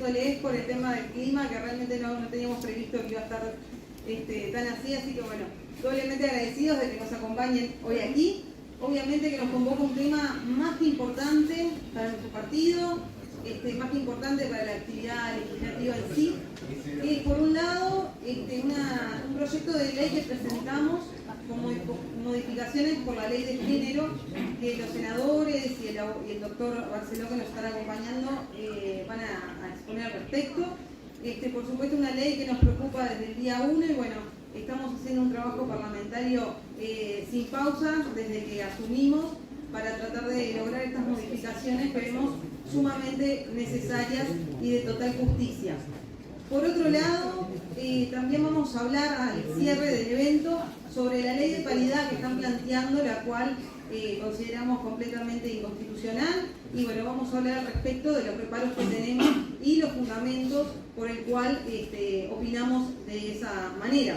preguntándoles por el tema del clima, que realmente no teníamos previsto que iba a estar tan así que bueno, doblemente agradecidos de que nos acompañen hoy aquí. Obviamente que nos convoca un tema más que importante para nuestro partido, más que importante para la actividad legislativa en sí, que es por un lado un proyecto de ley que presentamos con modificaciones por la ley de género, que los senadores y el doctor Barceló, que nos están acompañando, van a exponer al respecto. Por supuesto, una ley que nos preocupa desde el día 1 y bueno, estamos haciendo un trabajo parlamentario sin pausa desde que asumimos para tratar de lograr estas modificaciones que vemos sumamente necesarias y de total justicia. Por otro lado, también vamos a hablar al cierre del evento sobre la ley de paridad que están planteando, la cual consideramos completamente inconstitucional, y bueno, vamos a hablar al respecto de los reparos que tenemos y los fundamentos por el cual opinamos de esa manera.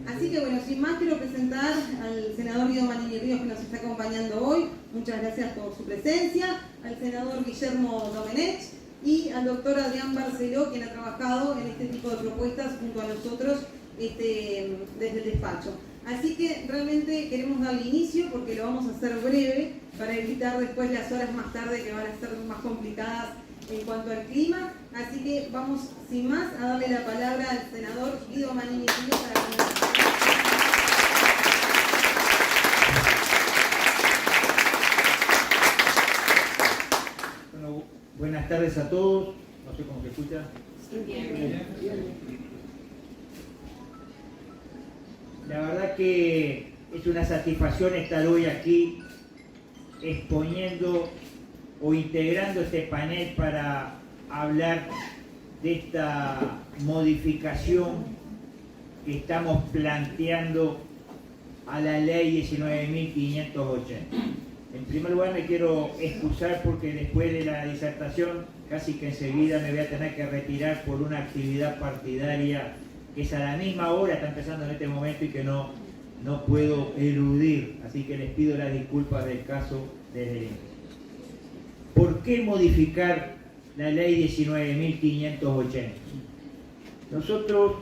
Así que bueno, sin más quiero presentar al senador Guido Manini Ríos, que nos está acompañando hoy. Muchas gracias por su presencia. Al senador Guillermo Domenech y al doctor Adrián Barceló, quien ha trabajado en este tipo de propuestas junto a nosotros desde el despacho. Así que realmente queremos darle inicio porque lo vamos a hacer breve para evitar después las horas más tarde que van a ser más complicadas en cuanto al clima. Así que vamos sin más a darle la palabra al senador Guido Manini Ríos para comenzar. Bueno, buenas tardes a todos. No sé cómo se escucha. Bien. La verdad que es una satisfacción estar hoy aquí exponiendo o integrando este panel para hablar de esta modificación que estamos planteando a la ley 19.580. En primer lugar me quiero excusar porque después de la disertación casi que enseguida me voy a tener que retirar por una actividad partidaria que es a la misma hora, está empezando en este momento y que no puedo eludir, así que les pido las disculpas del caso desde el inicio. ¿Por qué modificar la ley 19.580? Nosotros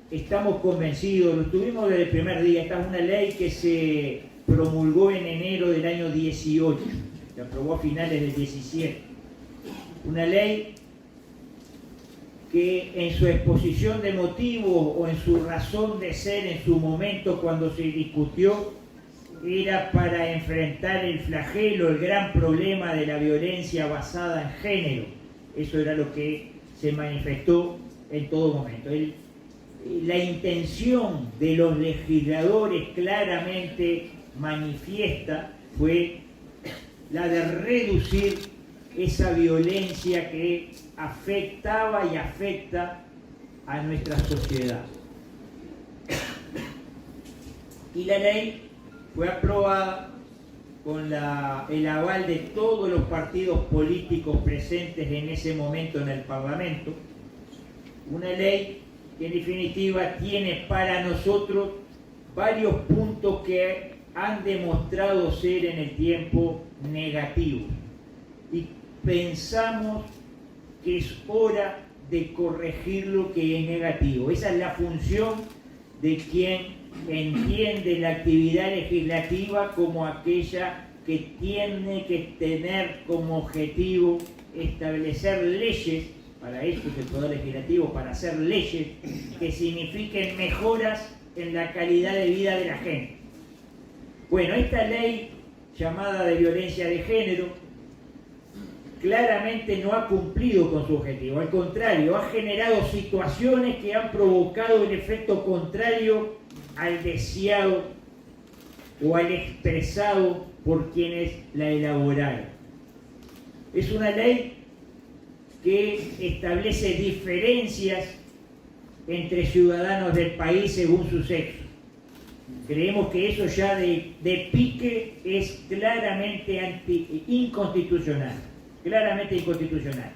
estamos convencidos, lo estuvimos desde el primer día. Esta es una ley que se promulgó en enero del año 18, se aprobó a finales del 17. Una ley que en su exposición de motivos o en su razón de ser en su momento cuando se discutió era para enfrentar el flagelo, el gran problema de la violencia basada en género. Eso era lo que se manifestó en todo momento. La intención de los legisladores claramente manifiesta fue la de reducir esa violencia que afectaba y afecta a nuestra sociedad. Y la ley fue aprobada con el aval de todos los partidos políticos presentes en ese momento en el Parlamento. Una ley que en definitiva tiene para nosotros varios puntos que han demostrado ser en el tiempo negativos. Y pensamos que es hora de corregir lo que es negativo. Esa es la función de quien entiende la actividad legislativa como aquella que tiene que tener como objetivo establecer leyes, para eso es el Poder Legislativo, para hacer leyes que signifiquen mejoras en la calidad de vida de la gente. Bueno, esta ley llamada de violencia de género claramente no ha cumplido con su objetivo, al contrario, ha generado situaciones que han provocado el efecto contrario al deseado o al expresado por quienes la elaboraron. Es una ley que establece diferencias entre ciudadanos del país según su sexo. Creemos que eso ya de pique es claramente inconstitucional. Claramente inconstitucional.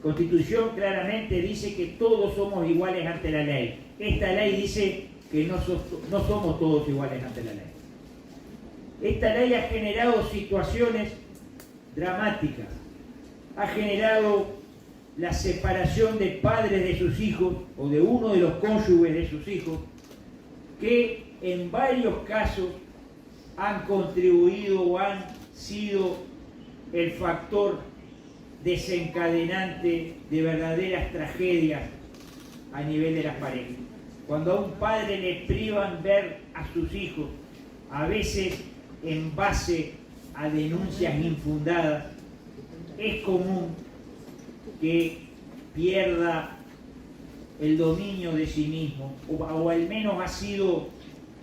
Constitución claramente dice que todos somos iguales ante la ley. Esta ley dice que no somos todos iguales ante la ley. Esta ley ha generado situaciones dramáticas. Ha generado la separación de padres de sus hijos o de uno de los cónyuges de sus hijos, que en varios casos han contribuido o han sido el factor desencadenante de verdaderas tragedias a nivel de las parejas. Cuando a un padre le privan ver a sus hijos, a veces en base a denuncias infundadas, es común que pierda el dominio de sí mismo, o al menos ha sido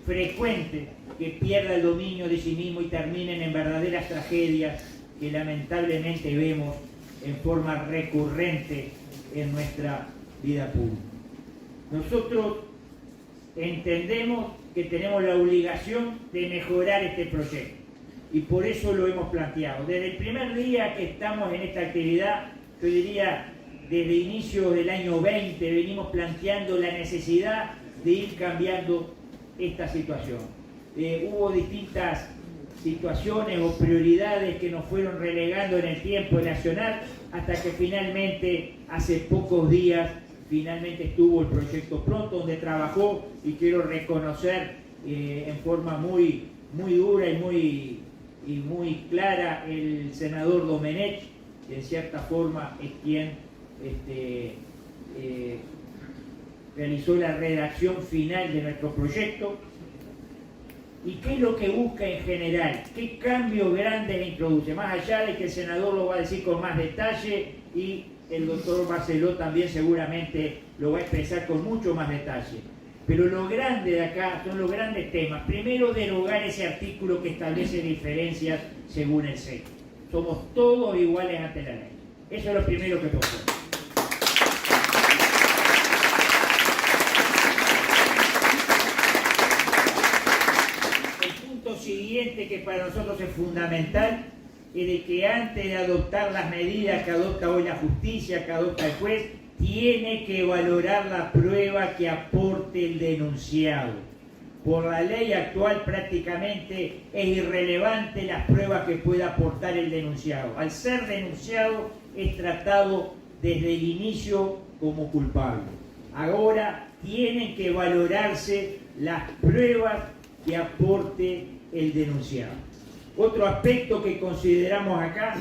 frecuente que pierda el dominio de sí mismo y terminen en verdaderas tragedias que lamentablemente vemos en forma recurrente en nuestra vida pública. Nosotros entendemos que tenemos la obligación de mejorar este proyecto y por eso lo hemos planteado. Desde el primer día que estamos en esta actividad, yo diría desde inicios del año 20, venimos planteando la necesidad de ir cambiando esta situación. Hubo distintas situaciones o prioridades que nos fueron relegando en el tiempo nacional hasta que finalmente, hace pocos días, finalmente estuvo el proyecto Pronto, donde trabajó, y quiero reconocer en forma muy dura y muy clara el senador Domenech, que en cierta forma es quien realizó la redacción final de nuestro proyecto. ¿Y qué es lo que busca en general? ¿Qué cambios grandes introduce? Más allá de que el senador lo va a decir con más detalle y el doctor Barceló también seguramente lo va a expresar con mucho más detalle. Pero lo grande de acá son los grandes temas. Primero, derogar ese artículo que establece diferencias según el sexo. Somos todos iguales ante la ley. Eso es lo primero que propongo. El punto siguiente, que para nosotros es fundamental, es de que antes de adoptar las medidas que adopta hoy la justicia, que adopta el juez, tiene que valorar la prueba que aporte el denunciado. Por la ley actual prácticamente es irrelevante las pruebas que pueda aportar el denunciado. Al ser denunciado es tratado desde el inicio como culpable. Ahora tienen que valorarse las pruebas que aporte el denunciado. Otro aspecto que consideramos acá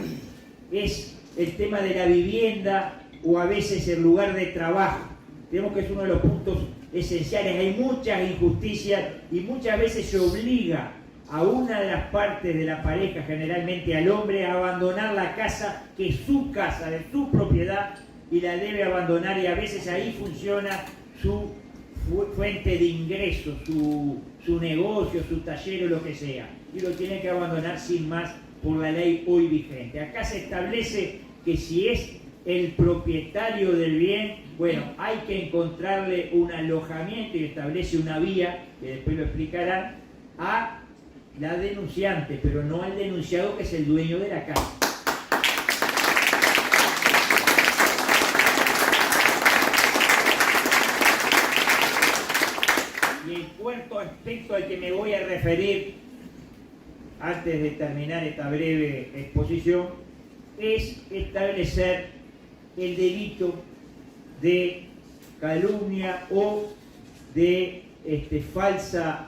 es el tema de la vivienda o a veces el lugar de trabajo. Creemos que es uno de los puntos esenciales. Hay muchas injusticias y muchas veces se obliga a una de las partes de la pareja, generalmente al hombre, a abandonar la casa que es su casa, de su propiedad, y la debe abandonar, y a veces ahí funciona su fuente de ingresos, su negocio, su taller o lo que sea, y lo tiene que abandonar sin más por la ley hoy vigente. Acá se establece que si es el propietario del bien, bueno, hay que encontrarle un alojamiento, y establece una vía, que después lo explicarán, a la denunciante, pero no al denunciado, que es el dueño de la casa. Y el cuarto aspecto al que me voy a referir antes de terminar esta breve exposición es establecer el delito de calumnia o de falsa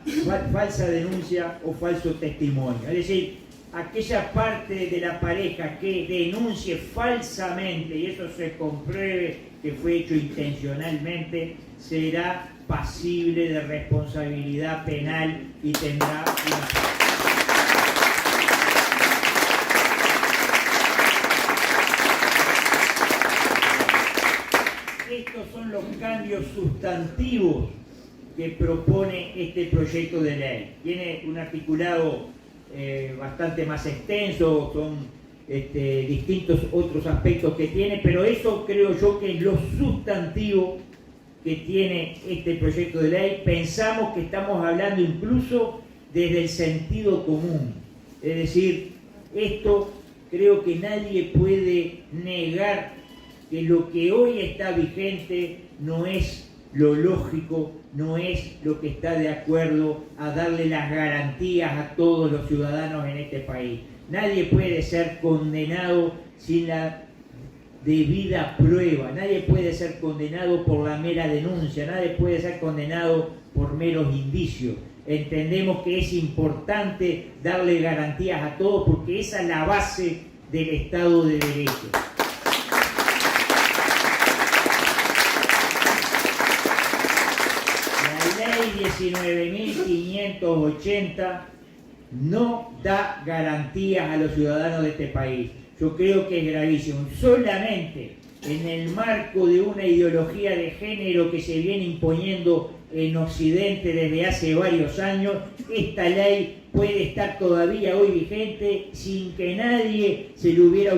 denuncia o falso testimonio. Es decir, aquella parte de la pareja que denuncie falsamente y eso se compruebe que fue hecho intencionalmente, será pasible de responsabilidad penal y tendrá una... Estos son los cambios sustantivos que propone este proyecto de ley. Tiene un articulado bastante más extenso, son distintos otros aspectos que tiene, pero eso creo yo que es lo sustantivo que tiene este proyecto de ley. Pensamos que estamos hablando incluso desde el sentido común. Es decir, esto creo que nadie puede negar que lo que hoy está vigente no es lo lógico, no es lo que está de acuerdo a darle las garantías a todos los ciudadanos en este país. Nadie puede ser condenado sin la debida prueba. Nadie puede ser condenado por la mera denuncia, nadie puede ser condenado por meros indicios. Entendemos que es importante darle garantías a todos porque esa es la base del Estado de Derecho. La ley 19.580 no da garantías a los ciudadanos de este país. Yo creo que es gravísimo. Solamente en el marco de una ideología de género que se viene imponiendo en Occidente desde hace varios años, esta ley puede estar todavía hoy vigente sin que a nadie se le hubiera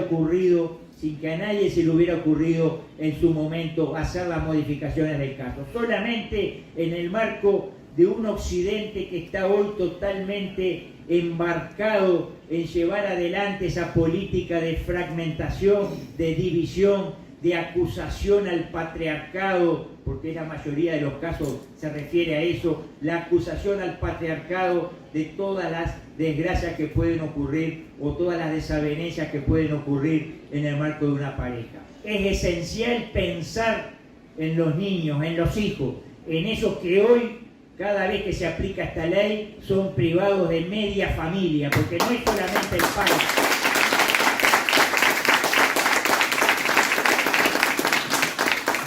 ocurrido en su momento hacer las modificaciones del caso. Solamente en el marco de un Occidente que está hoy totalmente embarcado en llevar adelante esa política de fragmentación, de división, de acusación al patriarcado, porque la mayoría de los casos se refiere a eso, la acusación al patriarcado de todas las desgracias que pueden ocurrir o todas las desavenencias que pueden ocurrir en el marco de una pareja. Es esencial pensar en los niños, en los hijos, en esos que hoy, cada vez que se aplica esta ley, son privados de media familia, porque no es solamente el padre.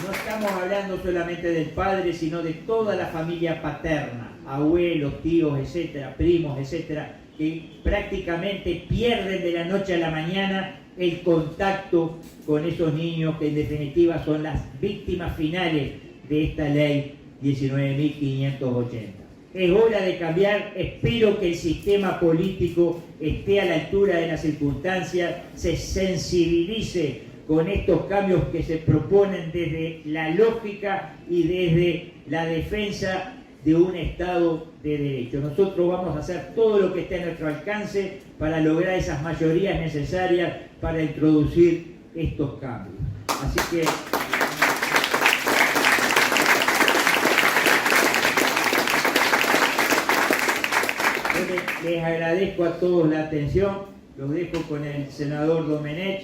No estamos hablando solamente del padre, sino de toda la familia paterna, abuelos, tíos, etcétera, primos, etcétera, que prácticamente pierden de la noche a la mañana el contacto con esos niños que en definitiva son las víctimas finales de esta ley 19.580. Es hora de cambiar, espero que el sistema político esté a la altura de las circunstancias, se sensibilice con estos cambios que se proponen desde la lógica y desde la defensa de un Estado de Derecho. Nosotros vamos a hacer todo lo que esté a nuestro alcance para lograr esas mayorías necesarias para introducir estos cambios. Así que les agradezco a todos la atención, los dejo con el senador Domenech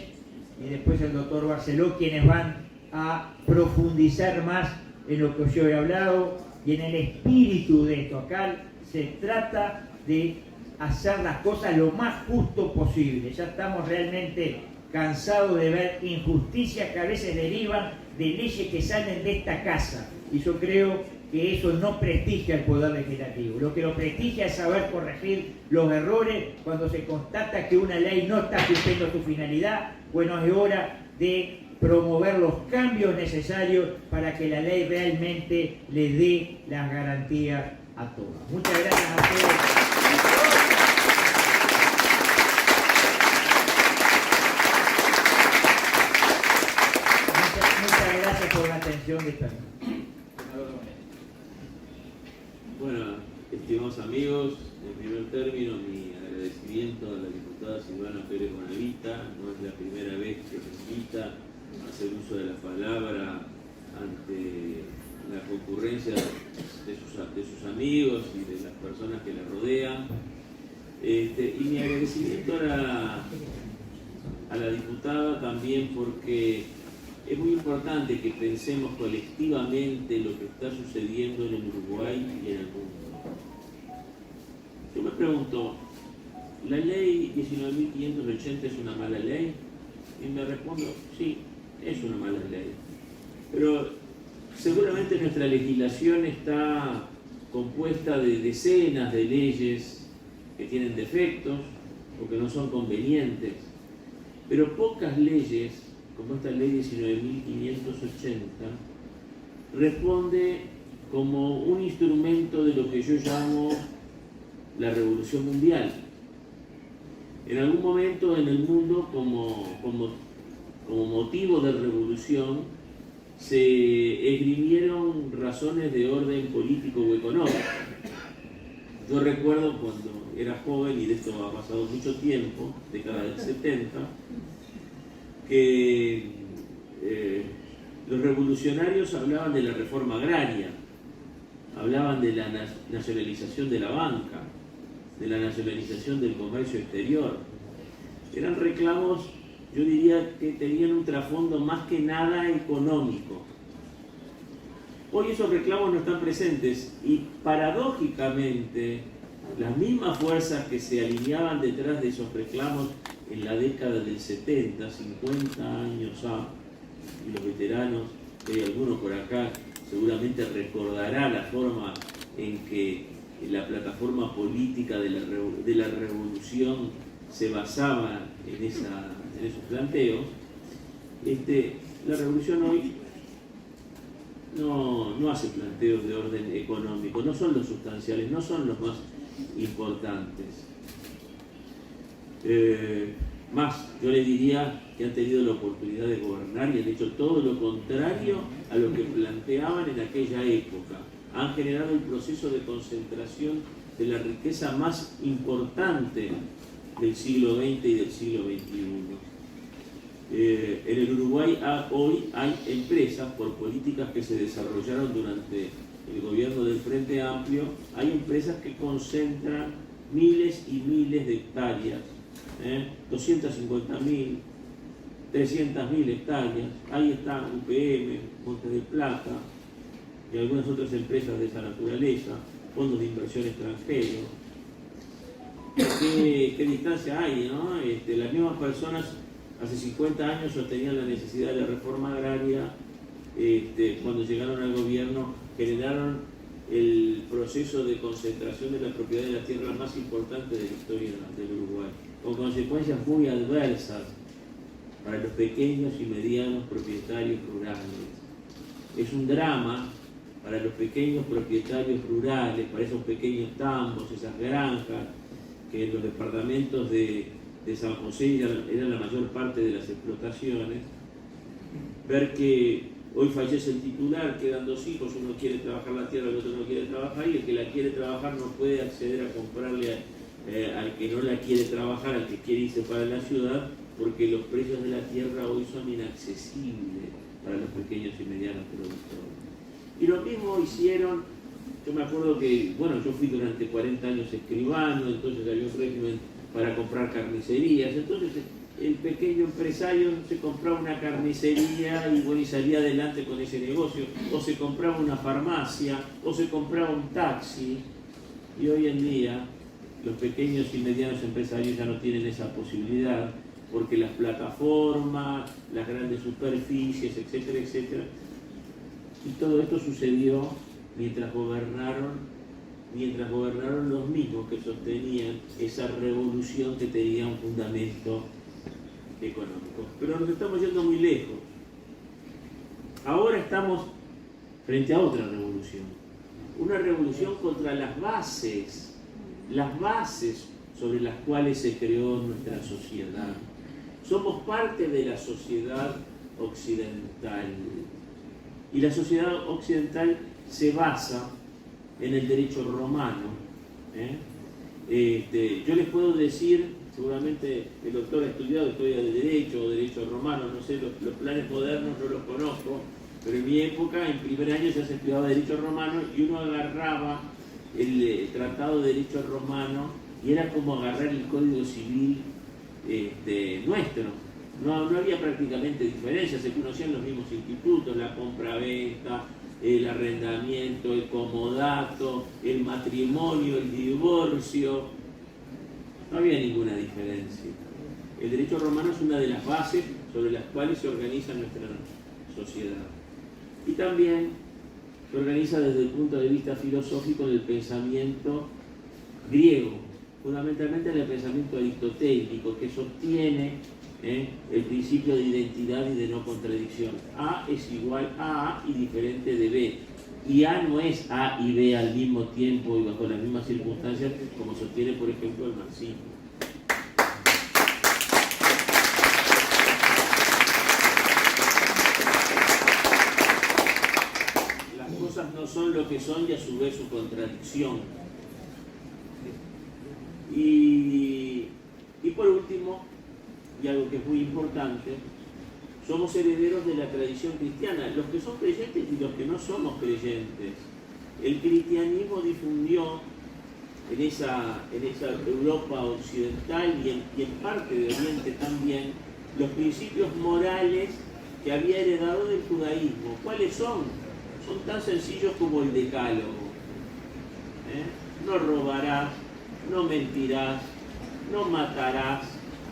y después el doctor Barceló, quienes van a profundizar más en lo que yo he hablado y en el espíritu de esto. Acá se trata de hacer las cosas lo más justo posible. Ya estamos realmente cansados de ver injusticias que a veces derivan de leyes que salen de esta casa, y yo creo que eso no prestigia el Poder Legislativo. Lo que lo prestigia es saber corregir los errores cuando se constata que una ley no está cumpliendo su finalidad. Bueno, es hora de promover los cambios necesarios para que la ley realmente le dé las garantías a todos. Muchas gracias a todos. Muchas gracias por la atención de esta noche. Bueno, estimados amigos, en primer término mi agradecimiento a la diputada Silvana Pérez Bonavita. No es la primera vez que se invita a hacer uso de la palabra ante la concurrencia de sus amigos y de las personas que la rodean. Y mi agradecimiento a la diputada también, porque es muy importante que pensemos colectivamente lo que está sucediendo en el Uruguay y en el mundo. Yo me pregunto, ¿la ley 19.580 es una mala ley? Y me respondo, sí, es una mala ley. Pero seguramente nuestra legislación está compuesta de decenas de leyes que tienen defectos o que no son convenientes. Pero pocas leyes, como esta ley 19.580, responde como un instrumento de lo que yo llamo la revolución mundial. En algún momento en el mundo, como motivo de revolución, se esgrimieron razones de orden político o económico. Yo recuerdo cuando era joven, y de esto ha pasado mucho tiempo, década del 70, que los revolucionarios hablaban de la reforma agraria, hablaban de la nacionalización de la banca, de la nacionalización del comercio exterior. Eran reclamos yo diría que tenían un trasfondo más que nada económico. Hoy esos reclamos no están presentes y paradójicamente las mismas fuerzas que se alineaban detrás de esos reclamos en la década del 70, 50 años y los veteranos, que hay algunos por acá, seguramente recordará la forma en que la plataforma política de la revolución se basaba en esos planteos. La revolución hoy no hace planteos de orden económico, no son los sustanciales, no son los más importantes. Más, yo le diría que han tenido la oportunidad de gobernar y han hecho todo lo contrario a lo que planteaban en aquella época. Han generado el proceso de concentración de la riqueza más importante del siglo XX y del siglo XXI. En el Uruguay hoy hay empresas, por políticas que se desarrollaron durante el gobierno del Frente Amplio, hay empresas que concentran miles y miles de hectáreas, 250.000, 300.000 hectáreas. Ahí está UPM, Montes del Plata y algunas otras empresas de esa naturaleza, fondos de inversión extranjeros. ¿Qué distancia hay, no? Las mismas personas hace 50 años sostenían la necesidad de reforma agraria, cuando llegaron al gobierno generaron el proceso de concentración de la propiedad de la tierra más importante de la historia del Uruguay, con consecuencias muy adversas para los pequeños y medianos propietarios rurales. Es un drama para los pequeños propietarios rurales, para esos pequeños tambos, esas granjas, que en los departamentos de San José eran la mayor parte de las explotaciones. Ver que hoy fallece el titular, quedan dos hijos, uno quiere trabajar la tierra, el otro no quiere trabajar, y el que la quiere trabajar no puede acceder a comprarle al que no la quiere trabajar, al que quiere irse para la ciudad, porque los precios de la tierra hoy son inaccesibles para los pequeños y medianos productores. Y lo mismo hicieron, yo me acuerdo que, yo fui durante 40 años escribano, entonces había un régimen para comprar carnicerías, entonces el pequeño empresario se compraba una carnicería y salía adelante con ese negocio, o se compraba una farmacia, o se compraba un taxi, y hoy en día los pequeños y medianos empresarios ya no tienen esa posibilidad, porque las plataformas, las grandes superficies, etcétera, etcétera, y todo esto sucedió mientras gobernaron los mismos que sostenían esa revolución que tenía un fundamento económico. Pero nos estamos yendo muy lejos. Ahora estamos frente a otra revolución. Una revolución contra las bases sobre las cuales se creó nuestra sociedad. Somos parte de la sociedad occidental. Y la sociedad occidental se basa en el derecho romano. Yo les puedo decir, seguramente el doctor ha estudiado historia del derecho o derecho romano, no sé, los planes modernos no los conozco, pero en mi época, en primer año ya se estudiaba derecho romano y uno agarraba el tratado de derecho romano y era como agarrar el código civil nuestro. No había prácticamente diferencia, se conocían los mismos institutos, la compra-venta, el arrendamiento, el comodato, el matrimonio, el divorcio. No había ninguna diferencia. El derecho romano es una de las bases sobre las cuales se organiza nuestra sociedad. Y también se organiza desde el punto de vista filosófico del pensamiento griego, fundamentalmente en el pensamiento aristotélico, que sostiene el principio de identidad y de no contradicción. A es igual a A y diferente de B. Y A no es A y B al mismo tiempo y bajo las mismas circunstancias, como sostiene, por ejemplo, el marxismo. Las cosas no son lo que son y a su vez su contradicción. Y por último, y algo que es muy importante, somos herederos de la tradición cristiana, los que son creyentes y los que no somos creyentes. El cristianismo difundió en esa Europa occidental y en parte de Oriente también los principios morales que había heredado del judaísmo. ¿Cuáles son? Son tan sencillos como el decálogo. No robarás, no mentirás, no matarás,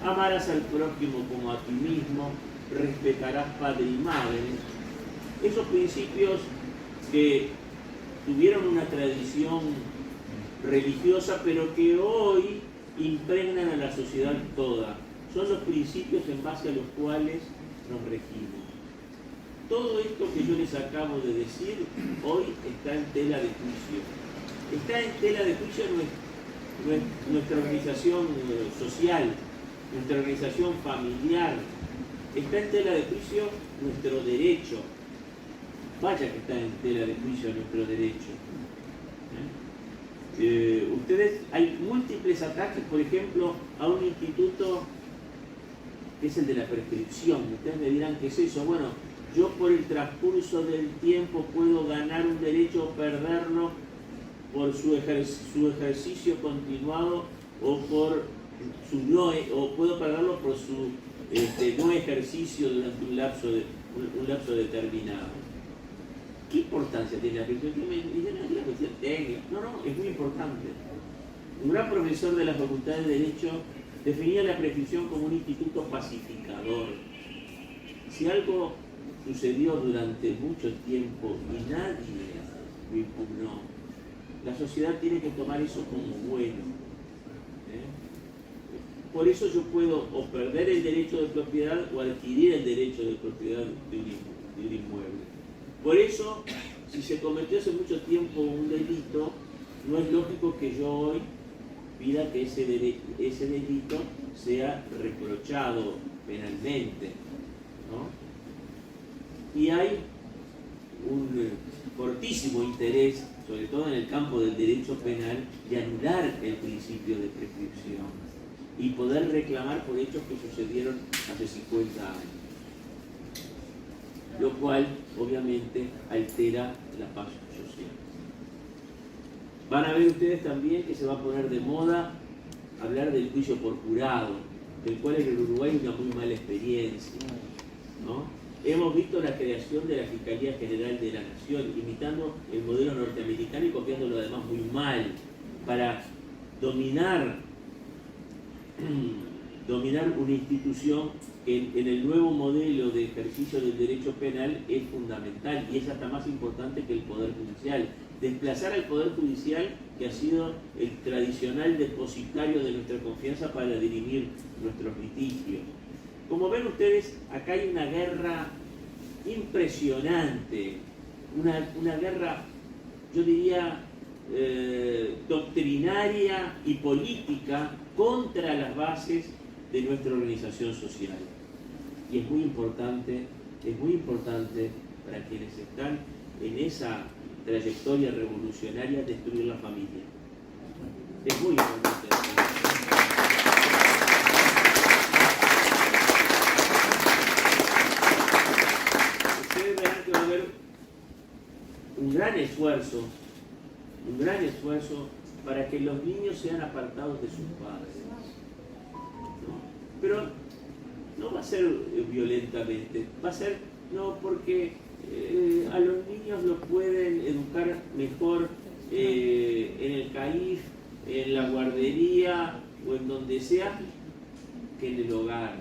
amarás al prójimo como a ti mismo, respetarás padre y madre. Esos principios que tuvieron una tradición religiosa, pero que hoy impregnan a la sociedad toda. Son los principios en base a los cuales nos regimos. Todo esto que yo les acabo de decir hoy está en tela de juicio. Está en tela de juicio nuestra organización social, nuestra organización familiar. Está en tela de juicio nuestro derecho. Vaya que está en tela de juicio nuestro derecho. Ustedes, hay múltiples ataques, por ejemplo, a un instituto que es el de la prescripción. Ustedes me dirán, ¿qué es eso? Bueno, yo por el transcurso del tiempo puedo ganar un derecho o perderlo por su ejercicio continuado o por o puedo perderlo por su no ejercicio durante un lapso determinado. ¿Qué importancia tiene la prescripción? Me dicen, no, es una cuestión técnica. No, es muy importante. Un gran profesor de la Facultad de Derecho definía la prescripción como un instituto pacificador. Si algo sucedió durante mucho tiempo y nadie lo impugnó, la sociedad tiene que tomar eso como bueno. Por eso yo puedo o perder el derecho de propiedad o adquirir el derecho de propiedad de un inmueble. Por eso, si se cometió hace mucho tiempo un delito, no es lógico que yo hoy pida que ese delito sea reprochado penalmente, ¿no? Y hay un fortísimo interés, sobre todo en el campo del derecho penal, de anular el principio de prescripción y poder reclamar por hechos que sucedieron hace 50 años. Lo cual, obviamente, altera la paz social. Van a ver ustedes también que se va a poner de moda hablar del juicio por jurado, del cual en el Uruguay hay una muy mala experiencia, ¿no? Hemos visto la creación de la Fiscalía General de la Nación, imitando el modelo norteamericano y copiándolo además muy mal, para dominar una institución que en el nuevo modelo de ejercicio del derecho penal es fundamental y es hasta más importante que el Poder Judicial. Desplazar al Poder Judicial, que ha sido el tradicional depositario de nuestra confianza para dirimir nuestros litigios. Como ven ustedes, acá hay una guerra impresionante, una guerra, yo diría, doctrinaria y política contra las bases de nuestra organización social. Y es muy importante para quienes están en esa trayectoria revolucionaria destruir la familia. Es muy importante. Ustedes verán que va a haber un gran esfuerzo para que los niños sean apartados de sus padres. Pero no va a ser violentamente, va a ser porque a los niños los pueden educar mejor en el CAIF, en la guardería o en donde sea que en el hogar.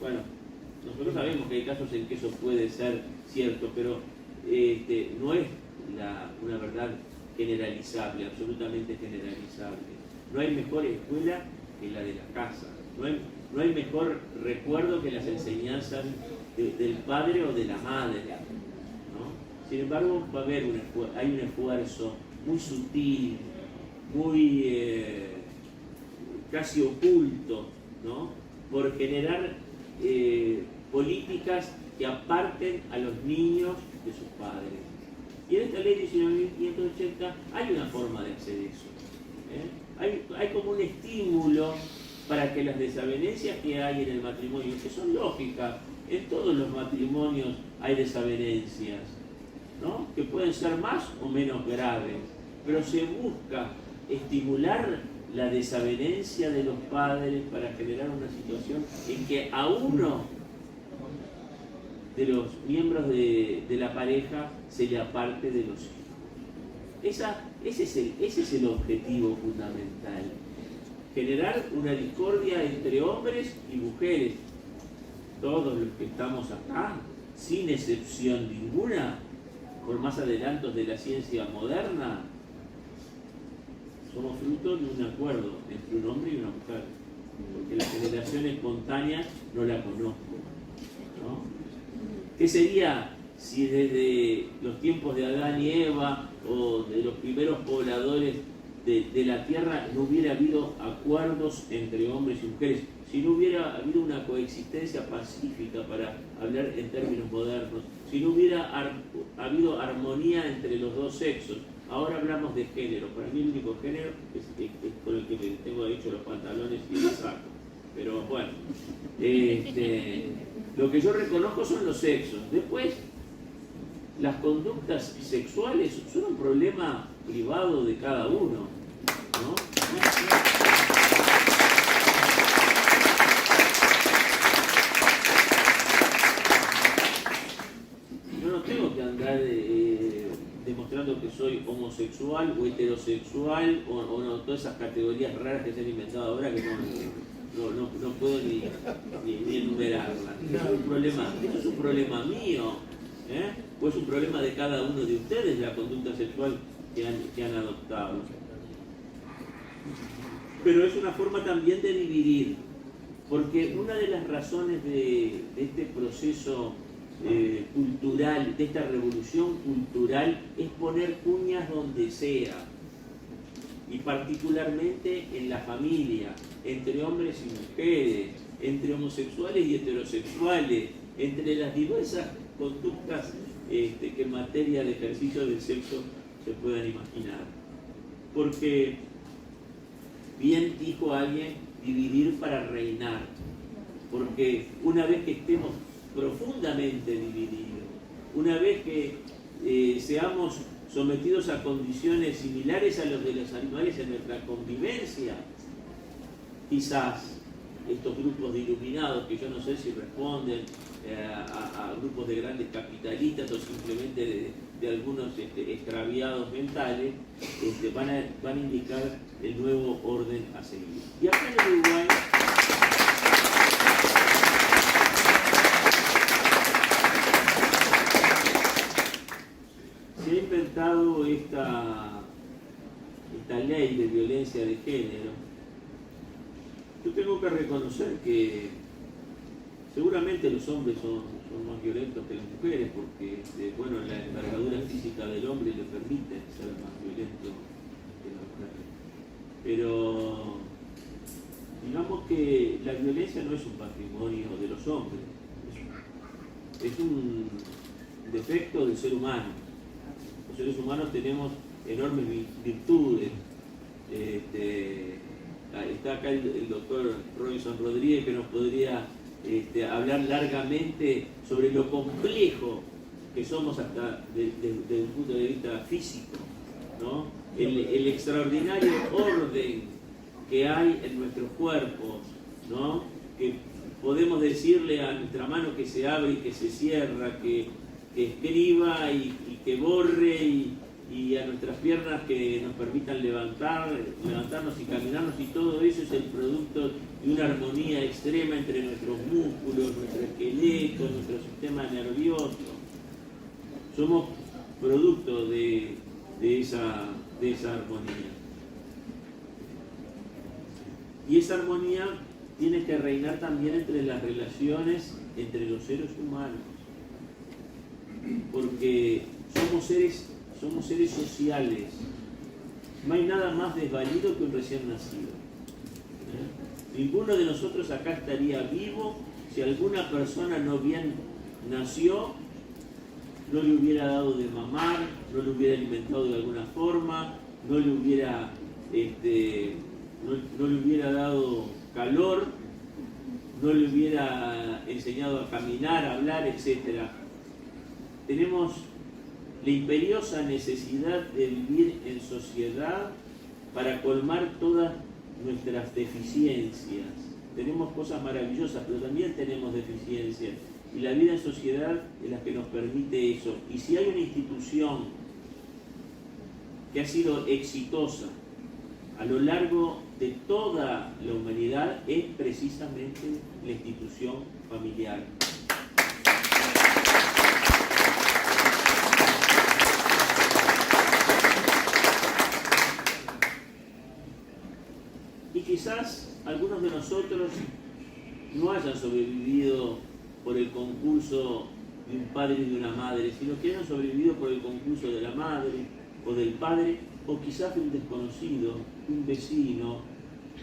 Bueno, nosotros sabemos que hay casos en que eso puede ser cierto, pero no es una verdad generalizable, absolutamente generalizable. No hay mejor escuela que la de la casa. No hay mejor recuerdo que las enseñanzas del padre o de la madre, ¿no? Sin embargo, hay un esfuerzo muy sutil, muy casi oculto, ¿no? Por generar políticas que aparten a los niños de sus padres. Y en esta ley 19.580 hay una forma de hacer eso. Hay como un estímulo para que las desavenencias que hay en el matrimonio, que son lógicas, en todos los matrimonios hay desavenencias, ¿no? Que pueden ser más o menos graves, pero se busca estimular la desavenencia de los padres para generar una situación en que a uno de los miembros de la pareja se le aparte de los hijos. Ese es el objetivo fundamental. Generar una discordia entre hombres y mujeres. Todos los que estamos acá, sin excepción ninguna, por más adelantos de la ciencia moderna, somos fruto de un acuerdo entre un hombre y una mujer. Porque la generación espontánea no la conozco, ¿no? ¿Qué sería si desde los tiempos de Adán y Eva o de los primeros pobladores de la tierra no hubiera habido acuerdos entre hombres y mujeres? Si no hubiera habido una coexistencia pacífica, para hablar en términos modernos, si no hubiera habido armonía entre los dos sexos. Ahora hablamos de género. Para mí el único género es con el que me tengo hecho los pantalones y el saco. Pero bueno, lo que yo reconozco son los sexos. Después, las conductas sexuales son un problema privado de cada uno, ¿no? Yo no tengo que andar demostrando que soy homosexual o heterosexual o no, todas esas categorías raras que se han inventado ahora que no puedo ni enumerarlas. Eso es un problema mío, ¿eh? O es un problema de cada uno de ustedes, la conducta sexual que han adoptado. Pero es una forma también de dividir, porque una de las razones de este proceso cultural, de esta revolución cultural, es poner cuñas donde sea, y particularmente en la familia, entre hombres y mujeres, entre homosexuales y heterosexuales, entre las diversas conductas que en materia de ejercicio del sexo se puedan imaginar. Porque bien dijo alguien, dividir para reinar, porque una vez que estemos profundamente divididos, una vez que seamos sometidos a condiciones similares a los de los animales en nuestra convivencia, quizás estos grupos de iluminados, que yo no sé si responden a grupos de grandes capitalistas o simplemente de algunos extraviados mentales, van a indicar el nuevo orden a seguir. Y acá en Uruguay se ha inventado esta ley de violencia de género. Yo tengo que reconocer que seguramente los hombres son más violentos que las mujeres, porque bueno, la envergadura física del hombre le permite ser más violento que la mujer. Pero digamos que la violencia no es un patrimonio de los hombres, es un defecto del ser humano. Los seres humanos tenemos enormes virtudes. Está acá el doctor Robinson Rodríguez, que nos podría hablar largamente sobre lo complejo que somos hasta desde un punto de vista físico, ¿no? El extraordinario orden que hay en nuestros cuerpos, ¿no? Que podemos decirle a nuestra mano que se abre y que se cierra, que escriba y que borre, y a nuestras piernas que nos permitan levantarnos y caminarnos, y todo eso es el producto de una armonía extrema entre nuestros músculos, nuestro esqueleto, nuestro sistema nervioso. Somos producto de esa armonía. Y esa armonía tiene que reinar también entre las relaciones entre los seres humanos, porque somos seres sociales. No hay nada más desvalido que un recién nacido. Ninguno de nosotros acá estaría vivo si alguna persona no bien nació, no le hubiera dado de mamar, no le hubiera alimentado de alguna forma, no le hubiera dado calor, no le hubiera enseñado a caminar, a hablar, etc. Tenemos la imperiosa necesidad de vivir en sociedad para colmar todas nuestras deficiencias. Tenemos cosas maravillosas, pero también tenemos deficiencias. Y la vida en sociedad es la que nos permite eso. Y si hay una institución que ha sido exitosa a lo largo de toda la humanidad, es precisamente la institución familiar. Y quizás algunos de nosotros no hayan sobrevivido por el concurso de un padre y de una madre, sino que hayan sobrevivido por el concurso de la madre o del padre, o quizás de un desconocido, un vecino,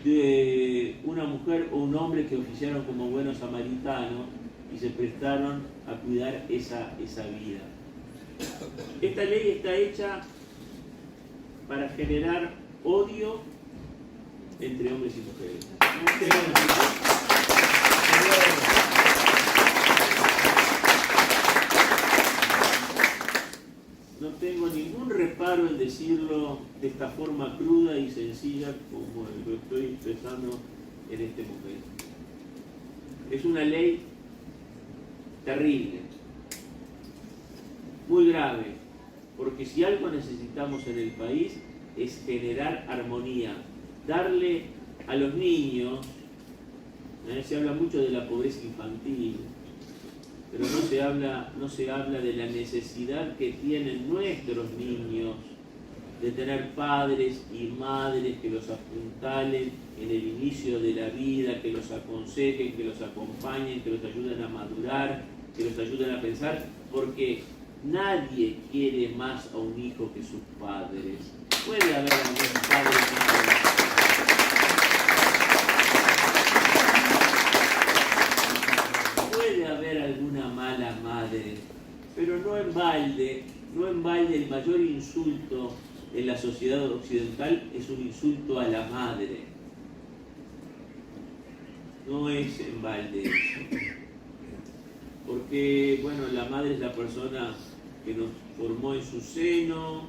de una mujer o un hombre que oficiaron como buenos samaritanos y se prestaron a cuidar esa vida. Esta ley está hecha para generar odio entre hombres y mujeres. No tengo ningún reparo en decirlo de esta forma cruda y sencilla como lo estoy expresando en este momento. Es una ley terrible, muy grave, porque si algo necesitamos en el país es generar armonía, darle a los niños, se habla mucho de la pobreza infantil, pero no se habla de la necesidad que tienen nuestros niños de tener padres y madres que los apuntalen en el inicio de la vida, que los aconsejen, que los acompañen, que los ayuden a madurar, que los ayuden a pensar, porque nadie quiere más a un hijo que sus padres. Puede haber algún padre puede haber alguna mala madre, pero no en balde el mayor insulto en la sociedad occidental es un insulto a la madre. No es en balde eso. Porque, bueno, la madre es la persona que nos formó en su seno,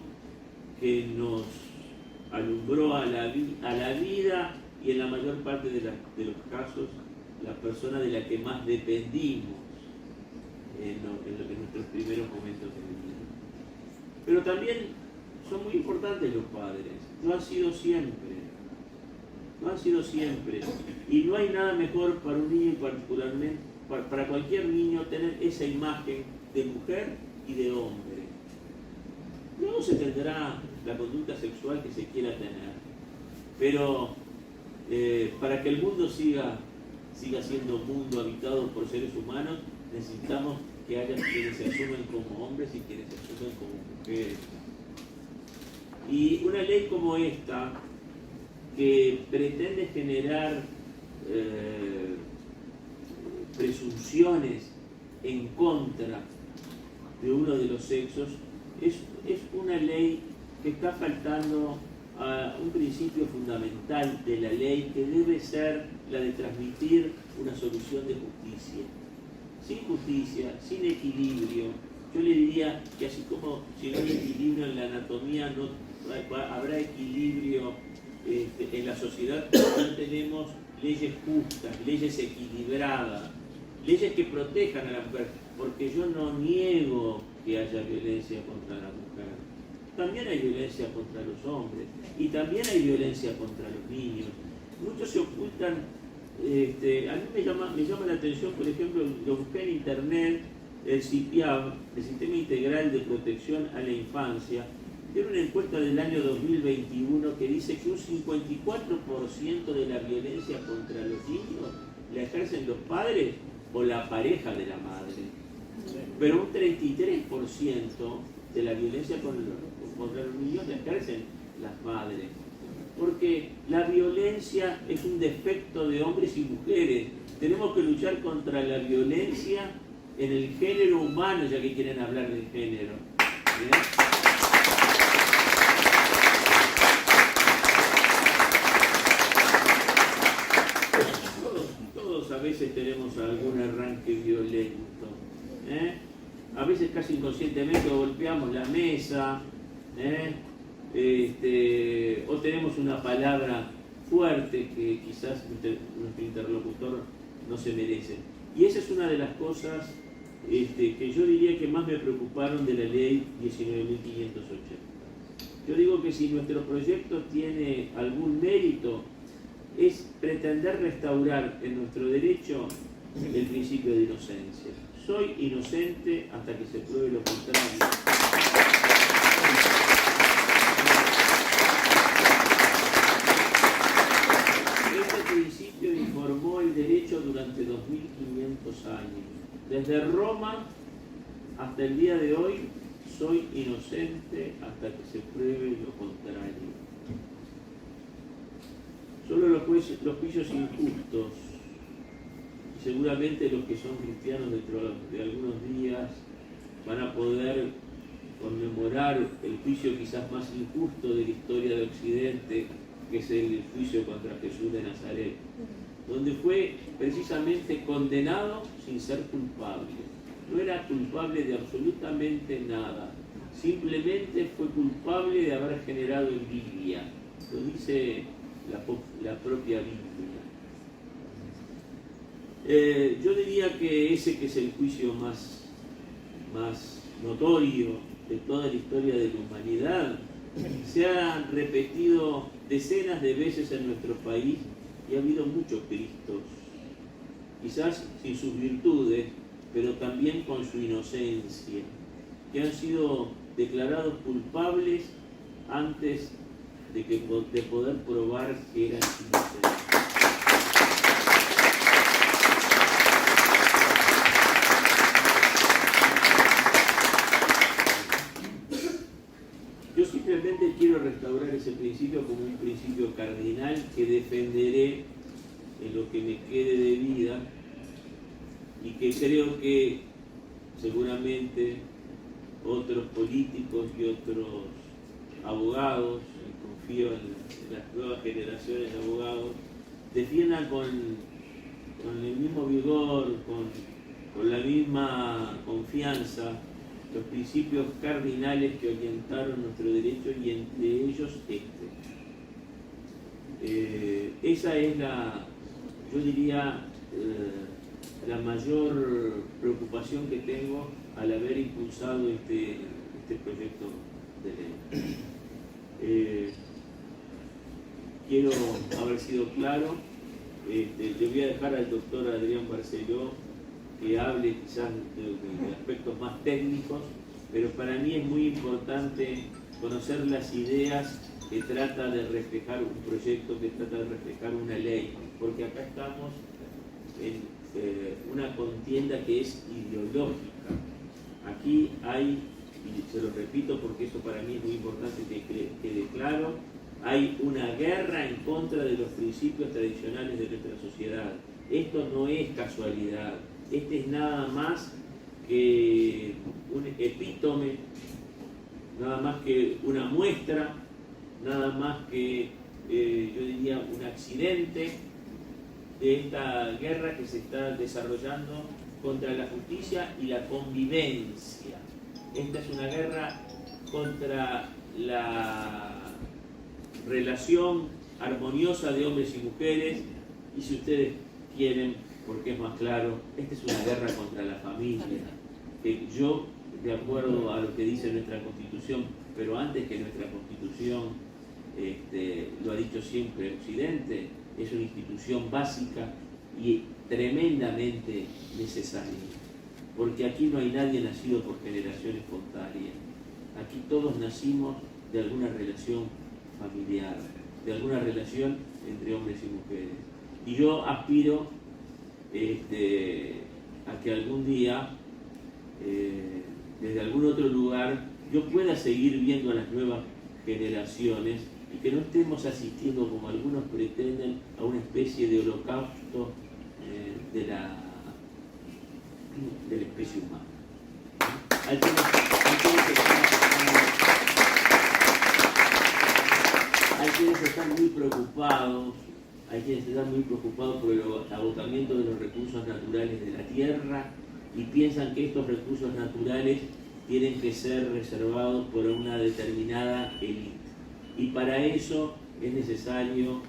que nos alumbró a la vida y en la mayor parte de los casos la persona de la que más dependimos en nuestros primeros momentos de vida. Pero también son muy importantes los padres, no han sido siempre, y no hay nada mejor para un niño y particularmente para cualquier niño tener esa imagen de mujer y de hombre. Luego se tendrá la conducta sexual que se quiera tener, pero para que el mundo siga siendo un mundo habitado por seres humanos, necesitamos que haya quienes se asumen como hombres y quienes se asumen como mujeres. Y una ley como esta, que pretende generar presunciones en contra de uno de los sexos, es una ley que está faltando a un principio fundamental de la ley, que debe ser la de transmitir una solución de justicia. Sin justicia, sin equilibrio, yo le diría que así como si no hay equilibrio en la anatomía, no habrá equilibrio en la sociedad. No tenemos leyes justas, leyes equilibradas, leyes que protejan a la mujer, porque yo no niego que haya violencia contra la mujer. También hay violencia contra los hombres y también hay violencia contra los niños. Muchos se ocultan. A mí me llama la atención, por ejemplo, lo busqué en internet, el CIPIAB, el Sistema Integral de Protección a la Infancia, tiene una encuesta del año 2021 que dice que un 54% de la violencia contra los niños la ejercen los padres o la pareja de la madre, pero un 33% de la violencia contra los niños la ejercen las madres. Porque la violencia es un defecto de hombres y mujeres. Tenemos que luchar contra la violencia en el género humano, ya que quieren hablar del género. ¿Bien? Todos a veces tenemos algún arranque violento. A veces casi inconscientemente golpeamos la mesa. O tenemos una palabra fuerte que quizás nuestro interlocutor no se merece. Y esa es una de las cosas que yo diría que más me preocuparon de la ley 19.580. Yo digo que si nuestro proyecto tiene algún mérito, es pretender restaurar en nuestro derecho el principio de inocencia. Soy inocente hasta que se pruebe lo contrario. Este principio informó el derecho durante 2500 años. Desde Roma hasta el día de hoy, soy inocente hasta que se pruebe lo contrario. Solo los juicios injustos, y seguramente los que son cristianos dentro de algunos días van a poder conmemorar el juicio quizás más injusto de la historia de Occidente, que es el juicio contra Jesús de Nazaret, donde fue precisamente condenado sin ser culpable. No era culpable de absolutamente nada, simplemente fue culpable de haber generado envidia. Lo dice la propia Biblia. Yo diría que ese que es el juicio más notorio de toda la historia de la humanidad se ha repetido decenas de veces en nuestro país y ha habido muchos Cristos, quizás sin sus virtudes, pero también con su inocencia, que han sido declarados culpables antes de poder probar que eran inocentes. Yo simplemente quiero restaurar ese principio como un principio cardinal que defenderé en lo que me quede de vida y que creo que seguramente otros políticos y otros abogados, y confío en las nuevas generaciones de abogados, defiendan con el mismo vigor, con la misma confianza, los principios cardinales que orientaron nuestro derecho y entre ellos esa es yo diría, la mayor preocupación que tengo al haber impulsado este proyecto de ley. Quiero haber sido claro. Le voy a dejar al doctor Adrián Barceló que hable quizás de aspectos más técnicos, pero para mí es muy importante conocer las ideas que trata de reflejar un proyecto, que trata de reflejar una ley, porque acá estamos en una contienda que es ideológica. Aquí hay, y se lo repito porque eso para mí es muy importante que quede claro, hay una guerra en contra de los principios tradicionales de nuestra sociedad. Esto no es casualidad, este es nada más que un epítome, nada más que una muestra, nada más que, yo diría, un accidente de esta guerra que se está desarrollando contra la justicia y la convivencia. Esta es una guerra contra la relación armoniosa de hombres y mujeres, y si ustedes quieren, porque es más claro, esta es una guerra contra la familia, que yo, de acuerdo a lo que dice nuestra Constitución, pero antes que nuestra Constitución, lo ha dicho siempre Occidente, es una institución básica y tremendamente necesaria, porque aquí no hay nadie nacido por generación espontánea, aquí todos nacimos de alguna relación familiar, de alguna relación entre hombres y mujeres, y yo aspiro a que algún día desde algún otro lugar yo pueda seguir viendo a las nuevas generaciones y que no estemos asistiendo, como algunos pretenden, a una especie de holocausto de la especie humana. Hay quienes están muy preocupados, por el agotamiento de los recursos naturales de la tierra y piensan que estos recursos naturales tienen que ser reservados por una determinada élite. Y para eso es necesario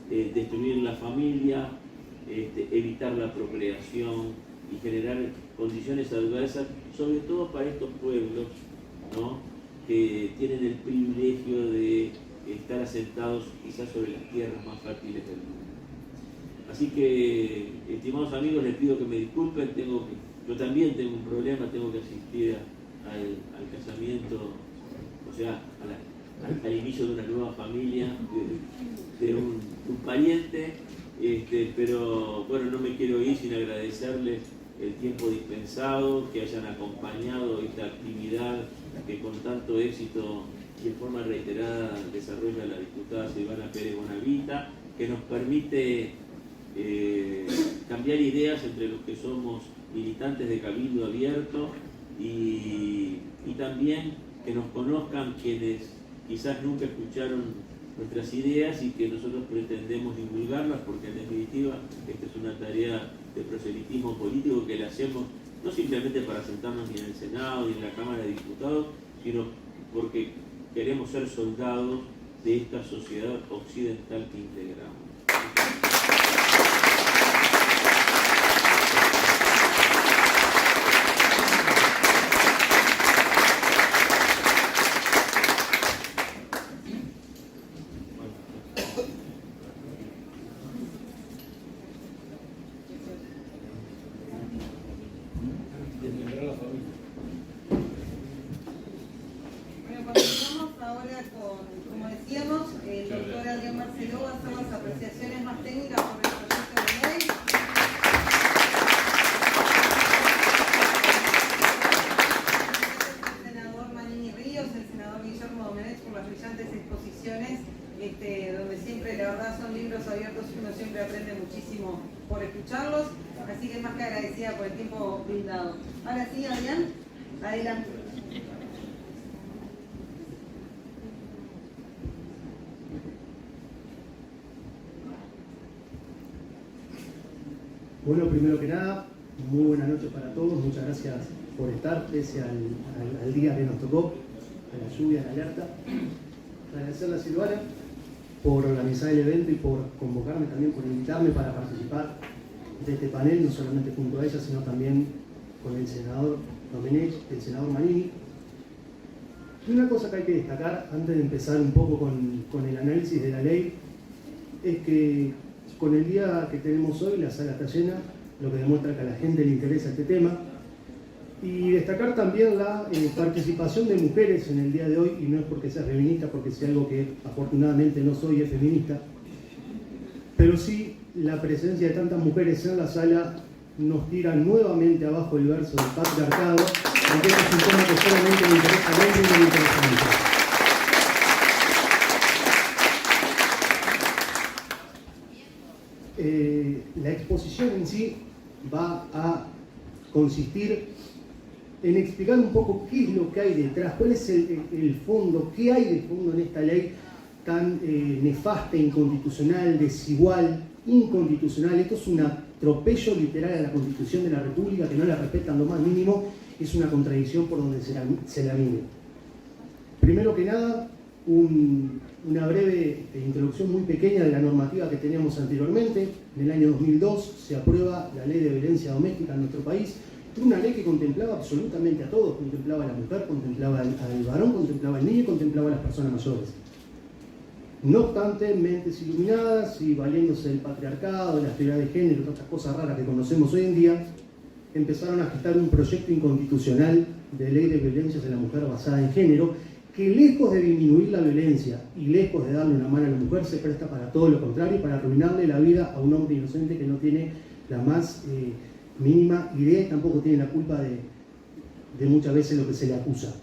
destruir la familia, evitar la procreación y generar condiciones adversas, sobre todo para estos pueblos, ¿no?, que tienen el privilegio de estar asentados quizás sobre las tierras más fértiles del mundo. Así que, estimados amigos, les pido que me disculpen, yo también tengo un problema, tengo que asistir al casamiento, o sea, al inicio de una nueva familia, de un pariente, pero bueno, no me quiero ir sin agradecerles el tiempo dispensado, que hayan acompañado esta actividad que con tanto éxito y en forma reiterada desarrolla la diputada Silvana Pérez Bonavita, que nos permite cambiar ideas entre los que somos militantes de Cabildo Abierto y también que nos conozcan quienes quizás nunca escucharon nuestras ideas y que nosotros pretendemos divulgarlas, porque en definitiva esta es una tarea de proselitismo político que le hacemos no simplemente para sentarnos ni en el Senado ni en la Cámara de Diputados, sino porque queremos ser soldados de esta sociedad occidental que integramos. Donde siempre, la verdad, son libros abiertos y uno siempre aprende muchísimo por escucharlos, así que más que agradecida por el tiempo brindado. Ahora sí, Adrián, adelante. Bueno, primero que nada, muy buenas noches para todos, muchas gracias por estar, pese al día que nos tocó, a la lluvia, a la alerta. Agradecerle a Silvana por organizar el evento y por convocarme también, por invitarme para participar de este panel, no solamente junto a ella, sino también con el senador Domenech, el senador Manini. Y una cosa que hay que destacar, antes de empezar un poco con el análisis de la ley, es que con el día que tenemos hoy, la sala está llena, lo que demuestra que a la gente le interesa este tema. Y destacar también la participación de mujeres en el día de hoy, y no es porque sea feminista, porque sea algo que afortunadamente no soy, es feminista, pero sí la presencia de tantas mujeres en la sala nos tira nuevamente abajo el verso del patriarcado, porque este es un tema que solamente me interesa a mí y no me interesa a mí. La exposición en sí va a consistir en explicar un poco qué es lo que hay detrás, cuál es el fondo, qué hay de fondo en esta ley tan nefasta, inconstitucional, desigual, inconstitucional. Esto es un atropello literal a la Constitución de la República, que no la respetan lo más mínimo, es una contradicción por donde se la mire. Primero que nada, una breve introducción muy pequeña de la normativa que teníamos anteriormente. En el año 2002 se aprueba la Ley de Violencia Doméstica en nuestro país. Una ley que contemplaba absolutamente a todos, contemplaba a la mujer, contemplaba al varón, contemplaba al niño y contemplaba a las personas mayores. No obstante, mentes iluminadas y valiéndose del patriarcado, de la teoría de género y todas estas cosas raras que conocemos hoy en día, empezaron a gestar un proyecto inconstitucional de ley de violencias en la mujer basada en género, que lejos de disminuir la violencia y lejos de darle una mano a la mujer, se presta para todo lo contrario, para arruinarle la vida a un hombre inocente que no tiene la más mínima idea y tampoco tiene la culpa de muchas veces lo que se le acusa.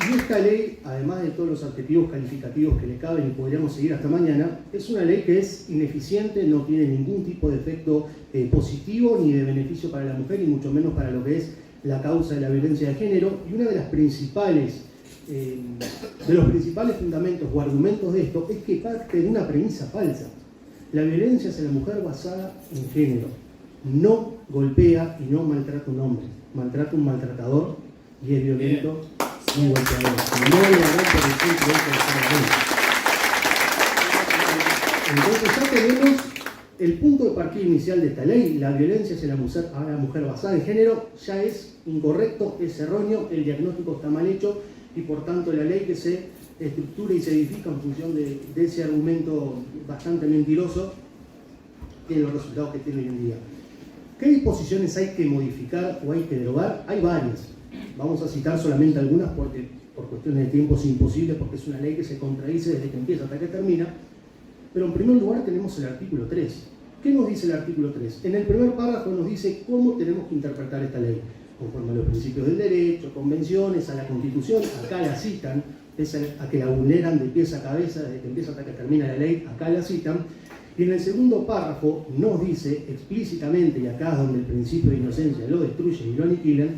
Y esta ley, además de todos los adjetivos calificativos que le caben y podríamos seguir hasta mañana, es una ley que es ineficiente, no tiene ningún tipo de efecto positivo ni de beneficio para la mujer y mucho menos para lo que es la causa de la violencia de género. Y una de las principales de los principales fundamentos o argumentos de esto es que parte de una premisa falsa. La violencia hacia la mujer basada en género no golpea y no maltrata a un hombre, maltrata a un maltratador y es violento muy golpeador. No lo harán por el simple hecho de estar ahí. Entonces ya tenemos el punto de partida inicial de esta ley. La violencia hacia la mujer basada en género ya es incorrecto, es erróneo, el diagnóstico está mal hecho y por tanto la ley que se estructura y se edifica en función de ese argumento bastante mentiroso tiene los resultados que tiene hoy en día. ¿Qué disposiciones hay que modificar o hay que derogar? Hay varias. Vamos a citar solamente algunas porque por cuestiones de tiempo es imposible, porque es una ley que se contradice desde que empieza hasta que termina. Pero en primer lugar tenemos el artículo 3. ¿Qué nos dice el artículo 3? En el primer párrafo nos dice cómo tenemos que interpretar esta ley, conforme a los principios del derecho, convenciones, a la Constitución. Acá la citan, pese a que la vulneran de pies a cabeza desde que empieza hasta que termina la ley, acá la citan. Y en el segundo párrafo nos dice explícitamente, y acá es donde el principio de inocencia lo destruyen y lo aniquilan,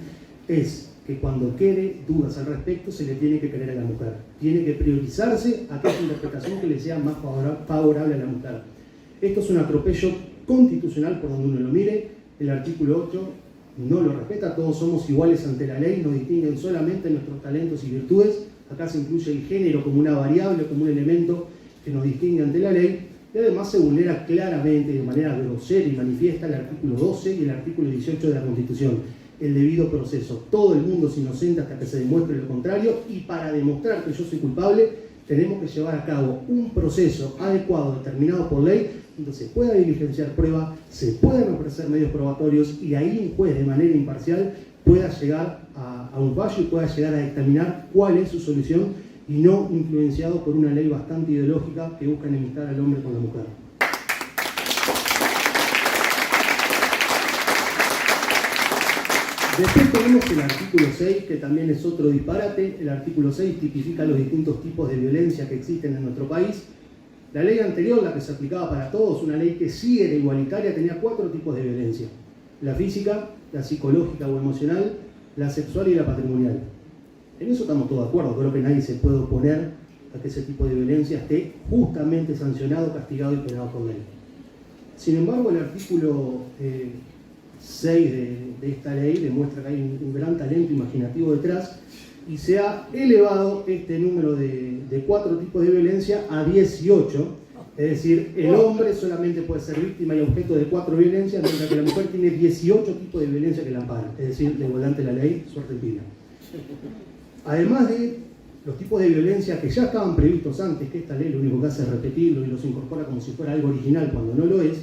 es que cuando quede dudas al respecto se le tiene que creer a la mujer. Tiene que priorizarse aquella interpretación que le sea más favorable a la mujer. Esto es un atropello constitucional por donde uno lo mire. El artículo 8 no lo respeta, todos somos iguales ante la ley, nos distinguen solamente nuestros talentos y virtudes. Acá se incluye el género como una variable, como un elemento que nos distingue ante la ley. Y además se vulnera claramente, de manera grosera y manifiesta, el artículo 12 y el artículo 18 de la Constitución. El debido proceso. Todo el mundo es inocente hasta que se demuestre lo contrario, y para demostrar que yo soy culpable tenemos que llevar a cabo un proceso adecuado, determinado por ley, donde se pueda diligenciar prueba, se puedan ofrecer medios probatorios y ahí un juez de manera imparcial pueda llegar a un fallo y pueda llegar a determinar cuál es su solución, y no influenciado por una ley bastante ideológica que busca enemistar al hombre con la mujer. Después tenemos el artículo 6, que también es otro disparate. El artículo 6 tipifica los distintos tipos de violencia que existen en nuestro país. La ley anterior, la que se aplicaba para todos, una ley que sí era igualitaria, tenía 4 tipos de violencia: la física, la psicológica o emocional, la sexual y la patrimonial. En eso estamos todos de acuerdo. Creo que nadie se puede oponer a que ese tipo de violencia esté justamente sancionado, castigado y penado por ley. Sin embargo, el artículo 6 de esta ley demuestra que hay un gran talento imaginativo detrás, y se ha elevado este número de 4 tipos de violencia a 18. Es decir, el hombre solamente puede ser víctima y objeto de 4 violencias, mientras que la mujer tiene 18 tipos de violencia que la amparan. Es decir, de igualdad ante la ley, suerte y pila. Además de los tipos de violencia que ya estaban previstos antes, que esta ley lo único que hace es repetirlo y los incorpora como si fuera algo original cuando no lo es,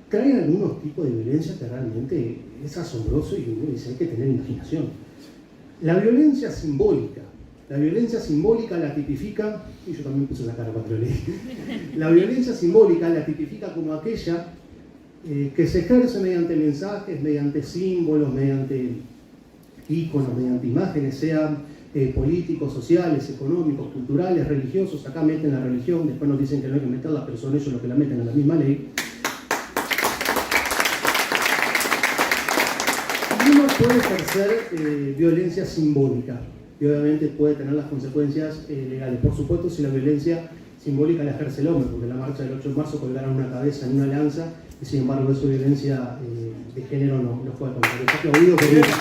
traen algunos tipos de violencia que realmente es asombroso y uno dice, hay que tener imaginación. La violencia simbólica. La violencia simbólica la tipifica, y yo también puse la cara cuando lo leí, la violencia simbólica la tipifica como aquella que se ejerce mediante mensajes, mediante símbolos, mediante íconos, mediante imágenes, sean políticos, sociales, económicos, culturales, religiosos. Acá meten la religión, después nos dicen que no hay que meterla, pero son ellos los que la meten a la misma ley. Y uno puede ejercer violencia simbólica, y obviamente puede tener las consecuencias legales. Por supuesto, si la violencia simbólica la ejerce el hombre, porque en la marcha del 8 de marzo colgaron una cabeza en una lanza, y sin embargo eso violencia de género no fue contra. Está aplaudido por eso.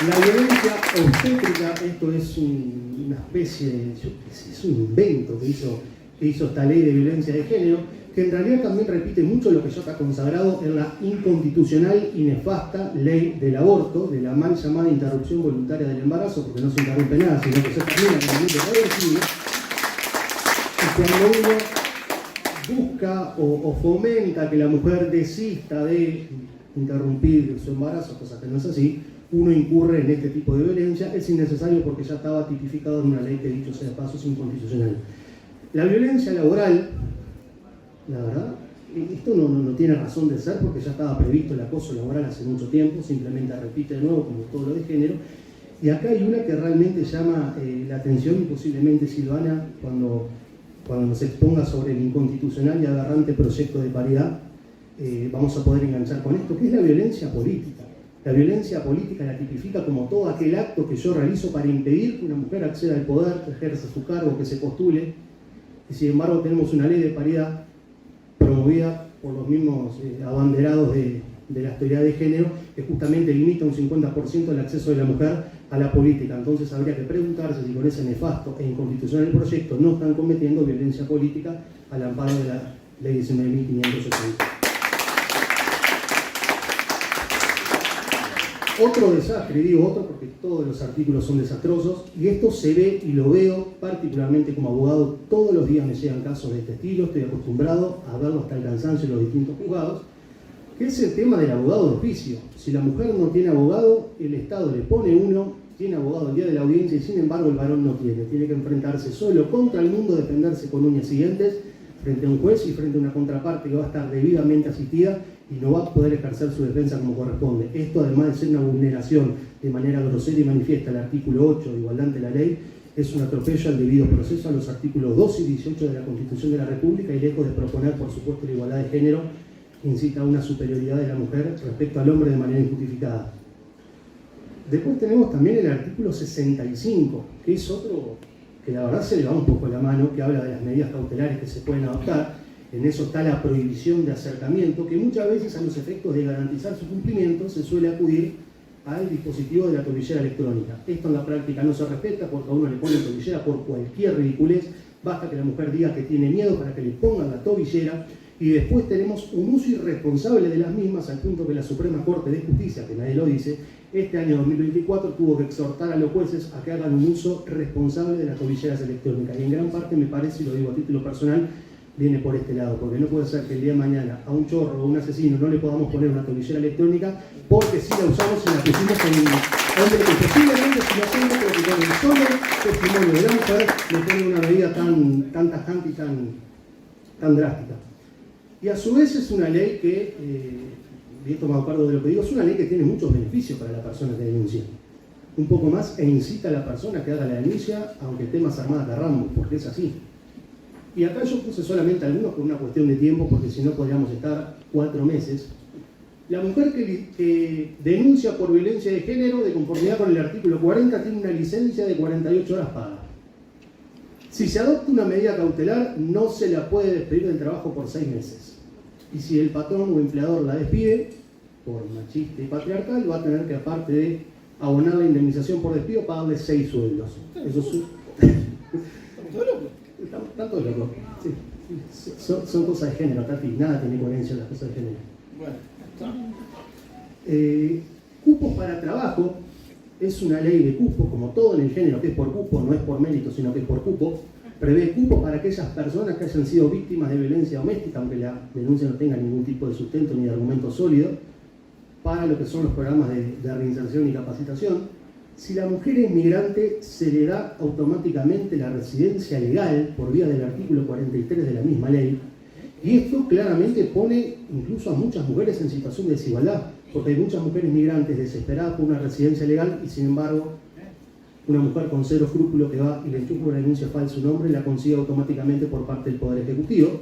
La violencia obstétrica, esto es una especie, es un invento que hizo esta ley de violencia de género, que en realidad también repite mucho lo que ya está consagrado en la inconstitucional y nefasta ley del aborto, de la mal llamada interrupción voluntaria del embarazo, porque no se interrumpe nada, sino que se termina con el momento reversible. Y cuando uno busca o fomenta que la mujer desista de interrumpir su embarazo, cosa que no es así, uno incurre en este tipo de violencia. Es innecesario porque ya estaba tipificado en una ley que, dicho sea de paso, es inconstitucional. La violencia laboral, la verdad, esto no tiene razón de ser porque ya estaba previsto el acoso laboral hace mucho tiempo, simplemente repite de nuevo como todo lo de género. Y acá hay una que realmente llama la atención, y posiblemente Silvana, cuando nos exponga sobre el inconstitucional y aberrante proyecto de paridad, vamos a poder enganchar con esto, que es la violencia política. La violencia política la tipifica como todo aquel acto que yo realizo para impedir que una mujer acceda al poder, que ejerza su cargo, que se postule. Y sin embargo tenemos una ley de paridad promovida por los mismos abanderados de de la teoría de género, que justamente limita un 50% el acceso de la mujer a la política. Entonces habría que preguntarse si con ese nefasto e inconstitucional proyecto no están cometiendo violencia política al amparo de la ley 19.580. Otro desastre, y digo otro porque todos los artículos son desastrosos, y esto se ve y lo veo particularmente como abogado, todos los días me llegan casos de este estilo, estoy acostumbrado a verlo hasta el cansancio en los distintos juzgados, que es el tema del abogado de oficio. Si la mujer no tiene abogado, el Estado le pone uno, tiene abogado el día de la audiencia y sin embargo el varón no tiene que enfrentarse solo contra el mundo, defenderse con uñas y dientes frente a un juez y frente a una contraparte que va a estar debidamente asistida y no va a poder ejercer su defensa como corresponde. Esto, además de ser una vulneración de manera grosera y manifiesta al artículo 8 de igualdad ante la ley, es un atropello al debido proceso, a los artículos 2 y 18 de la Constitución de la República, y lejos de proponer, por supuesto, la igualdad de género, incita a una superioridad de la mujer respecto al hombre de manera injustificada. Después tenemos también el artículo 65, que es otro que la verdad se le va un poco la mano, que habla de las medidas cautelares que se pueden adoptar. En eso está la prohibición de acercamiento, que muchas veces a los efectos de garantizar su cumplimiento se suele acudir al dispositivo de la tobillera electrónica. Esto en la práctica no se respeta porque a uno le ponen tobillera por cualquier ridiculez, basta que la mujer diga que tiene miedo para que le pongan la tobillera, y después tenemos un uso irresponsable de las mismas al punto que la Suprema Corte de Justicia, que nadie lo dice, este año 2024 tuvo que exhortar a los jueces a que hagan un uso responsable de las tobilleras electrónicas, y en gran parte me parece, y lo digo a título personal, viene por este lado, porque no puede ser que el día de mañana a un chorro o un asesino no le podamos poner una tobillera electrónica porque si la usamos y la pusimos en un hombre que posiblemente es inocente, pero que con el solo testimonio de la mujer le pone una medida tan tajante y tan drástica. Y a su vez es una ley que, y esto me acuerdo de lo que digo, es una ley que tiene muchos beneficios para la persona que denuncia. Un poco más e incita a la persona a que haga la denuncia, aunque esté más armada que Rambo, porque es así. Y acá yo puse solamente algunos por una cuestión de tiempo, porque si no podríamos estar 4 meses. La mujer que denuncia por violencia de género, de conformidad con el artículo 40, tiene una licencia de 48 horas paga. Si se adopta una medida cautelar, no se la puede despedir del trabajo por 6 meses. Y si el patrón o empleador la despide, por machista y patriarcal, va a tener que, aparte de abonar la indemnización por despido, pagarle 6 sueldos. Eso es... Tanto de loco. Sí. Son cosas de género, Tati. Nada tiene coherencia en las cosas de género. Bueno, cupos para trabajo es una ley de cupos, como todo en el género, que es por cupo, no es por mérito, sino que es por cupo. Prevé cupos para aquellas personas que hayan sido víctimas de violencia doméstica, aunque la denuncia no tenga ningún tipo de sustento ni de argumento sólido, para lo que son los programas de reinserción y capacitación. Si la mujer es migrante, se le da automáticamente la residencia legal por vía del artículo 43 de la misma ley. Y esto claramente pone incluso a muchas mujeres en situación de desigualdad, porque hay muchas mujeres migrantes desesperadas por una residencia legal y sin embargo una mujer con cero escrúpulo que va y le enchufa una denuncia falsa su nombre la consigue automáticamente por parte del Poder Ejecutivo.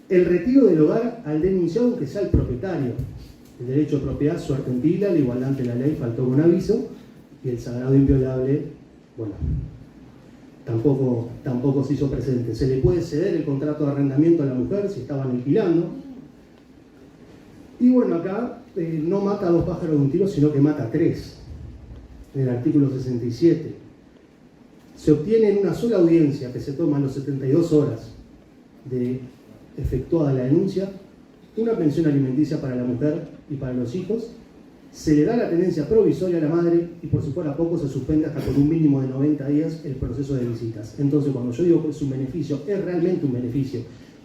El retiro del hogar al denunciado, aunque sea el propietario. El derecho de propiedad, suerte en pila, la igualdad ante la ley, faltó un aviso. Y el sagrado inviolable, bueno, tampoco se hizo presente. Se le puede ceder el contrato de arrendamiento a la mujer si estaban alquilando. Y bueno, acá no mata a 2 pájaros de un tiro, sino que mata a 3. En el artículo 67. Se obtiene en una sola audiencia, que se toman los 72 horas de efectuada la denuncia, una pensión alimenticia para la mujer y para los hijos. Se le da la tenencia provisoria a la madre y por si fuera poco se suspende hasta con un mínimo de 90 días el proceso de visitas. Entonces cuando yo digo que es un beneficio, es realmente un beneficio,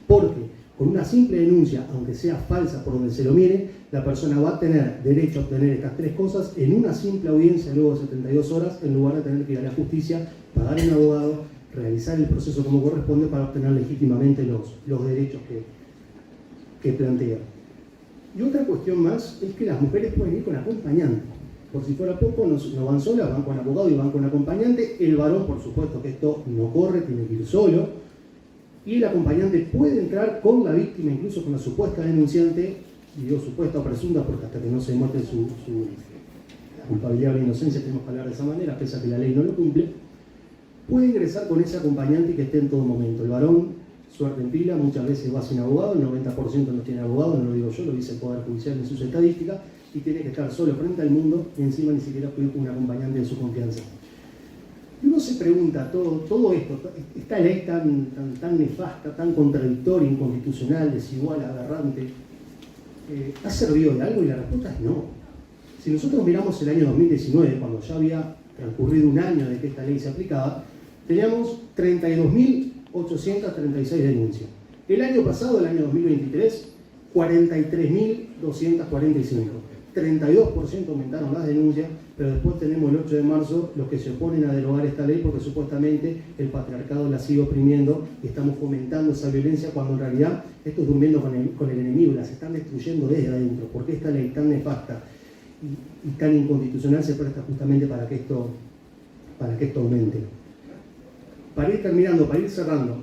porque con una simple denuncia, aunque sea falsa por donde se lo mire, la persona va a tener derecho a obtener estas 3 cosas en una simple audiencia luego de 72 horas, en lugar de tener que ir a la justicia, pagar un abogado, realizar el proceso como corresponde para obtener legítimamente los derechos que plantea. Y otra cuestión más es que las mujeres pueden ir con acompañante. Por si fuera poco, no van solas, van con abogado y van con acompañante. El varón, por supuesto que esto no corre, tiene que ir solo. Y el acompañante puede entrar con la víctima, incluso con la supuesta denunciante, y digo supuesta o presunta, porque hasta que no se demuestre su culpabilidad o inocencia, tenemos que hablar de esa manera, pese a que la ley no lo cumple, puede ingresar con ese acompañante y que esté en todo momento. El varón suerte en pila, muchas veces va sin abogado, el 90% no tiene abogado, no lo digo yo, lo dice el Poder Judicial en sus estadísticas, y tiene que estar solo frente al mundo y encima ni siquiera con un acompañante de su confianza. Y uno se pregunta, todo esto, esta ley tan nefasta, tan contradictoria, inconstitucional, desigual, aberrante, ¿ha servido de algo? Y la respuesta es no. Si nosotros miramos el año 2019, cuando ya había transcurrido un año de que esta ley se aplicaba, teníamos 32.836 denuncias. El año pasado, el año 2023, 43.245. 32% aumentaron las denuncias, pero después tenemos el 8 de marzo los que se oponen a derogar esta ley porque supuestamente el patriarcado la sigue oprimiendo y estamos fomentando esa violencia cuando en realidad esto es durmiendo con el enemigo, las están destruyendo desde adentro, porque esta ley tan nefasta y tan inconstitucional se presta justamente para que esto aumente. Para ir terminando, para ir cerrando,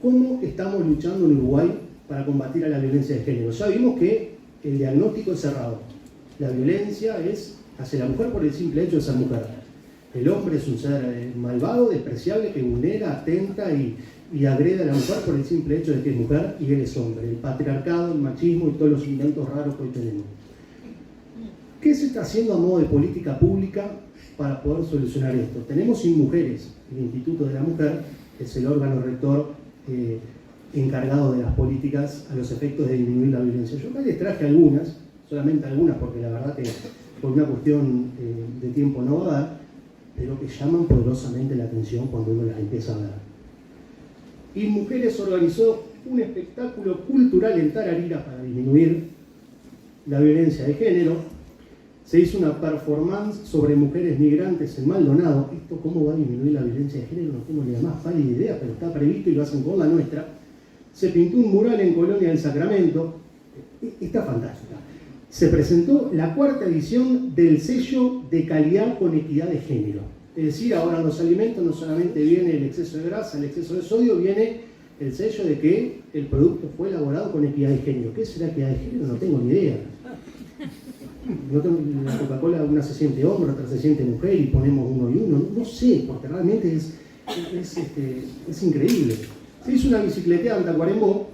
¿cómo estamos luchando en Uruguay para combatir a la violencia de género? Ya vimos que el diagnóstico es cerrado. La violencia es hacia la mujer por el simple hecho de ser mujer. El hombre es un ser malvado, despreciable, que vulnera, atenta y agrede a la mujer por el simple hecho de que es mujer y él es hombre. El patriarcado, el machismo y todos los inventos raros que hoy tenemos. ¿Qué se está haciendo a modo de política pública para poder solucionar esto? Tenemos InMujeres, el Instituto de la Mujer, que es el órgano rector encargado de las políticas a los efectos de disminuir la violencia. Yo acá les traje algunas, solamente algunas, porque la verdad que por una cuestión de tiempo no va a dar, pero que llaman poderosamente la atención cuando uno las empieza a ver. InMujeres organizó un espectáculo cultural en Tararira para disminuir la violencia de género. Se hizo una performance sobre mujeres migrantes en Maldonado. ¿Esto cómo va a disminuir la violencia de género? No tengo ni la más pálida idea, pero está previsto y lo hacen con la nuestra. Se pintó un mural en Colonia del Sacramento. Está fantástica. Se presentó la 4ª edición del sello de calidad con equidad de género. Es decir, ahora en los alimentos no solamente viene el exceso de grasa, el exceso de sodio, viene el sello de que el producto fue elaborado con equidad de género. ¿Qué será equidad de género? No tengo ni idea. No tengo, la Coca-Cola una se siente hombre, otra se siente mujer y ponemos uno y uno. No sé, porque realmente es increíble. Se hizo una bicicleteada en Tacuarembó,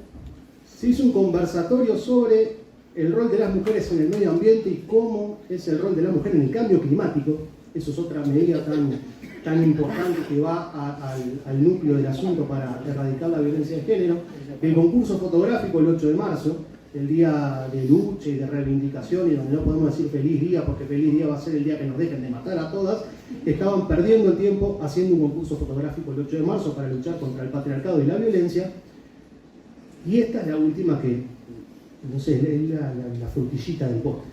se hizo un conversatorio sobre el rol de las mujeres en el medio ambiente y cómo es el rol de la mujer en el cambio climático. Eso es otra medida tan importante que va al núcleo del asunto para erradicar la violencia de género. El concurso fotográfico el 8 de marzo, el día de lucha y de reivindicación, y donde no podemos decir feliz día, porque feliz día va a ser el día que nos dejen de matar a todas, estaban perdiendo el tiempo haciendo un concurso fotográfico el 8 de marzo para luchar contra el patriarcado y la violencia. Y esta es la última que, no sé, es la frutillita del postre.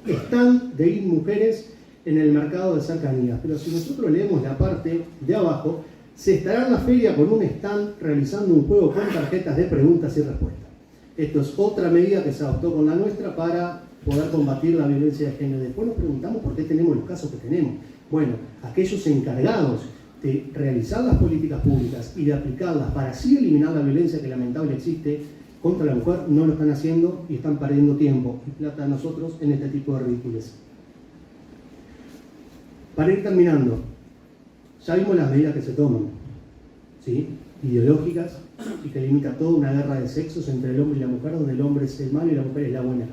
Stand de InMujeres en el mercado de cercanías. Pero si nosotros leemos la parte de abajo, se estará en la feria con un stand realizando un juego con tarjetas de preguntas y respuestas. Esto es otra medida que se adoptó con la nuestra para poder combatir la violencia de género. Después nos preguntamos por qué tenemos los casos que tenemos. Bueno, aquellos encargados de realizar las políticas públicas y de aplicarlas para así eliminar la violencia que lamentablemente existe contra la mujer, no lo están haciendo y están perdiendo tiempo y plata a nosotros en este tipo de ridículos. Para ir terminando, ya vimos las medidas que se toman, ¿sí? Ideológicas, y que limita toda una guerra de sexos entre el hombre y la mujer, donde el hombre es el malo y la mujer es la buena.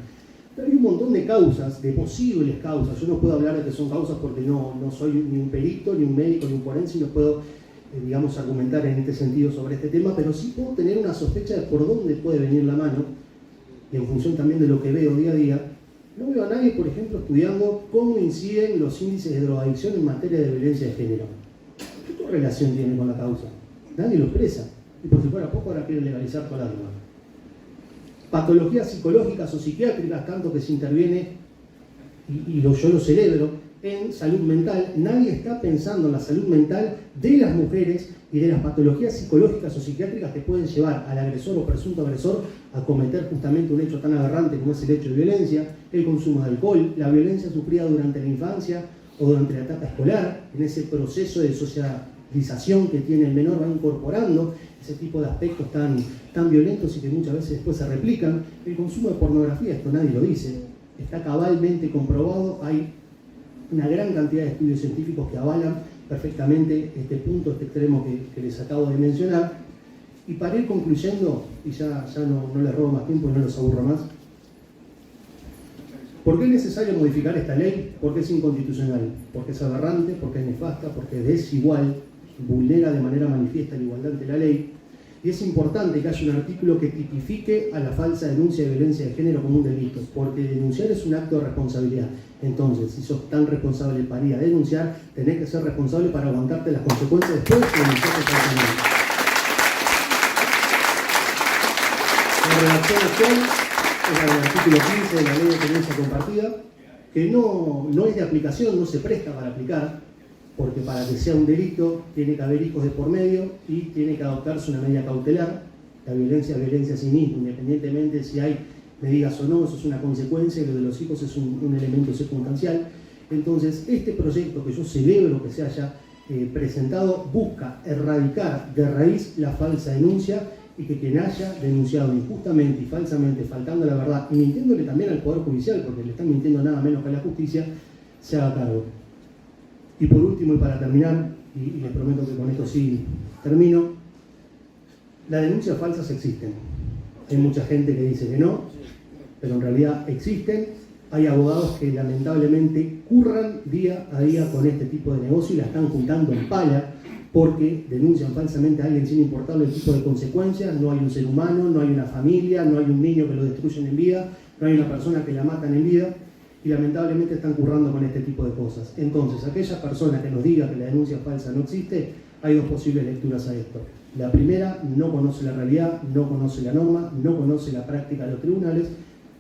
Pero hay un montón de causas, de posibles causas. Yo no puedo hablar de que son causas porque no soy ni un perito, ni un médico, ni un forense, y no puedo, digamos, argumentar en este sentido sobre este tema, pero sí puedo tener una sospecha de por dónde puede venir la mano, y en función también de lo que veo día a día. No veo a nadie, por ejemplo, estudiando cómo inciden los índices de drogadicción en materia de violencia de género. ¿Qué correlación tiene con la causa? Nadie lo expresa. Y por si fuera poco, ahora quieren legalizar toda la droga. Patologías psicológicas o psiquiátricas, tanto que se interviene, yo lo celebro, en salud mental. Nadie está pensando en la salud mental de las mujeres y de las patologías psicológicas o psiquiátricas que pueden llevar al agresor o presunto agresor a cometer justamente un hecho tan aberrante como es el hecho de violencia, el consumo de alcohol, la violencia sufrida durante la infancia o durante la etapa escolar, en ese proceso de socialización que tiene el menor, va incorporando ese tipo de aspectos tan violentos y que muchas veces después se replican. El consumo de pornografía, esto nadie lo dice, está cabalmente comprobado, hay una gran cantidad de estudios científicos que avalan perfectamente este punto, este extremo que les acabo de mencionar. Y para ir concluyendo, y ya no les robo más tiempo y no los aburro más, ¿por qué es necesario modificar esta ley? Porque es inconstitucional, porque es aberrante, porque es nefasta, porque es desigual, vulnera de manera manifiesta la igualdad ante la ley, y es importante que haya un artículo que tipifique a la falsa denuncia de violencia de género como un delito, porque denunciar es un acto de responsabilidad. Entonces, si sos tan responsable para ir a denunciar, tenés que ser responsable para aguantarte las consecuencias después de denunciarte falsamente. La redacción actual es la del artículo 15 de la Ley de Tenencia Compartida, que no es de aplicación, no se presta para aplicar, porque para que sea un delito tiene que haber hijos de por medio y tiene que adoptarse una medida cautelar. La violencia es violencia a sí misma, independientemente si hay medidas o no, eso es una consecuencia, y lo de los hijos es un elemento circunstancial. Entonces, este proyecto que yo celebro que se haya presentado busca erradicar de raíz la falsa denuncia y que quien haya denunciado injustamente y falsamente, faltando a la verdad y mintiéndole también al Poder Judicial, porque le están mintiendo nada menos que a la justicia, se haga cargo. Y por último, y para terminar, y les prometo que con esto sí termino, las denuncias falsas existen. Hay mucha gente que dice que no, pero en realidad existen. Hay abogados que lamentablemente curran día a día con este tipo de negocio y la están juntando en pala porque denuncian falsamente a alguien sin importarle el tipo de consecuencias. No hay un ser humano, no hay una familia, no hay un niño que lo destruyen en vida, no hay una persona que la matan en vida, y lamentablemente están currando con este tipo de cosas. Entonces, aquella persona que nos diga que la denuncia falsa no existe, hay dos posibles lecturas a esto. La primera, no conoce la realidad, no conoce la norma, no conoce la práctica de los tribunales,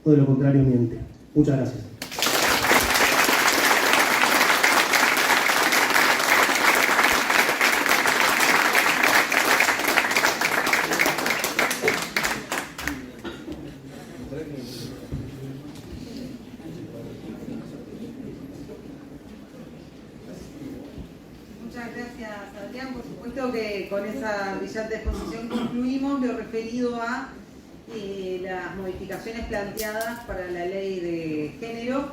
o de lo contrario miente. Muchas gracias. Muchas gracias, Adrián. Por supuesto que con esa brillante exposición concluimos lo referido a las modificaciones planteadas para la ley de género.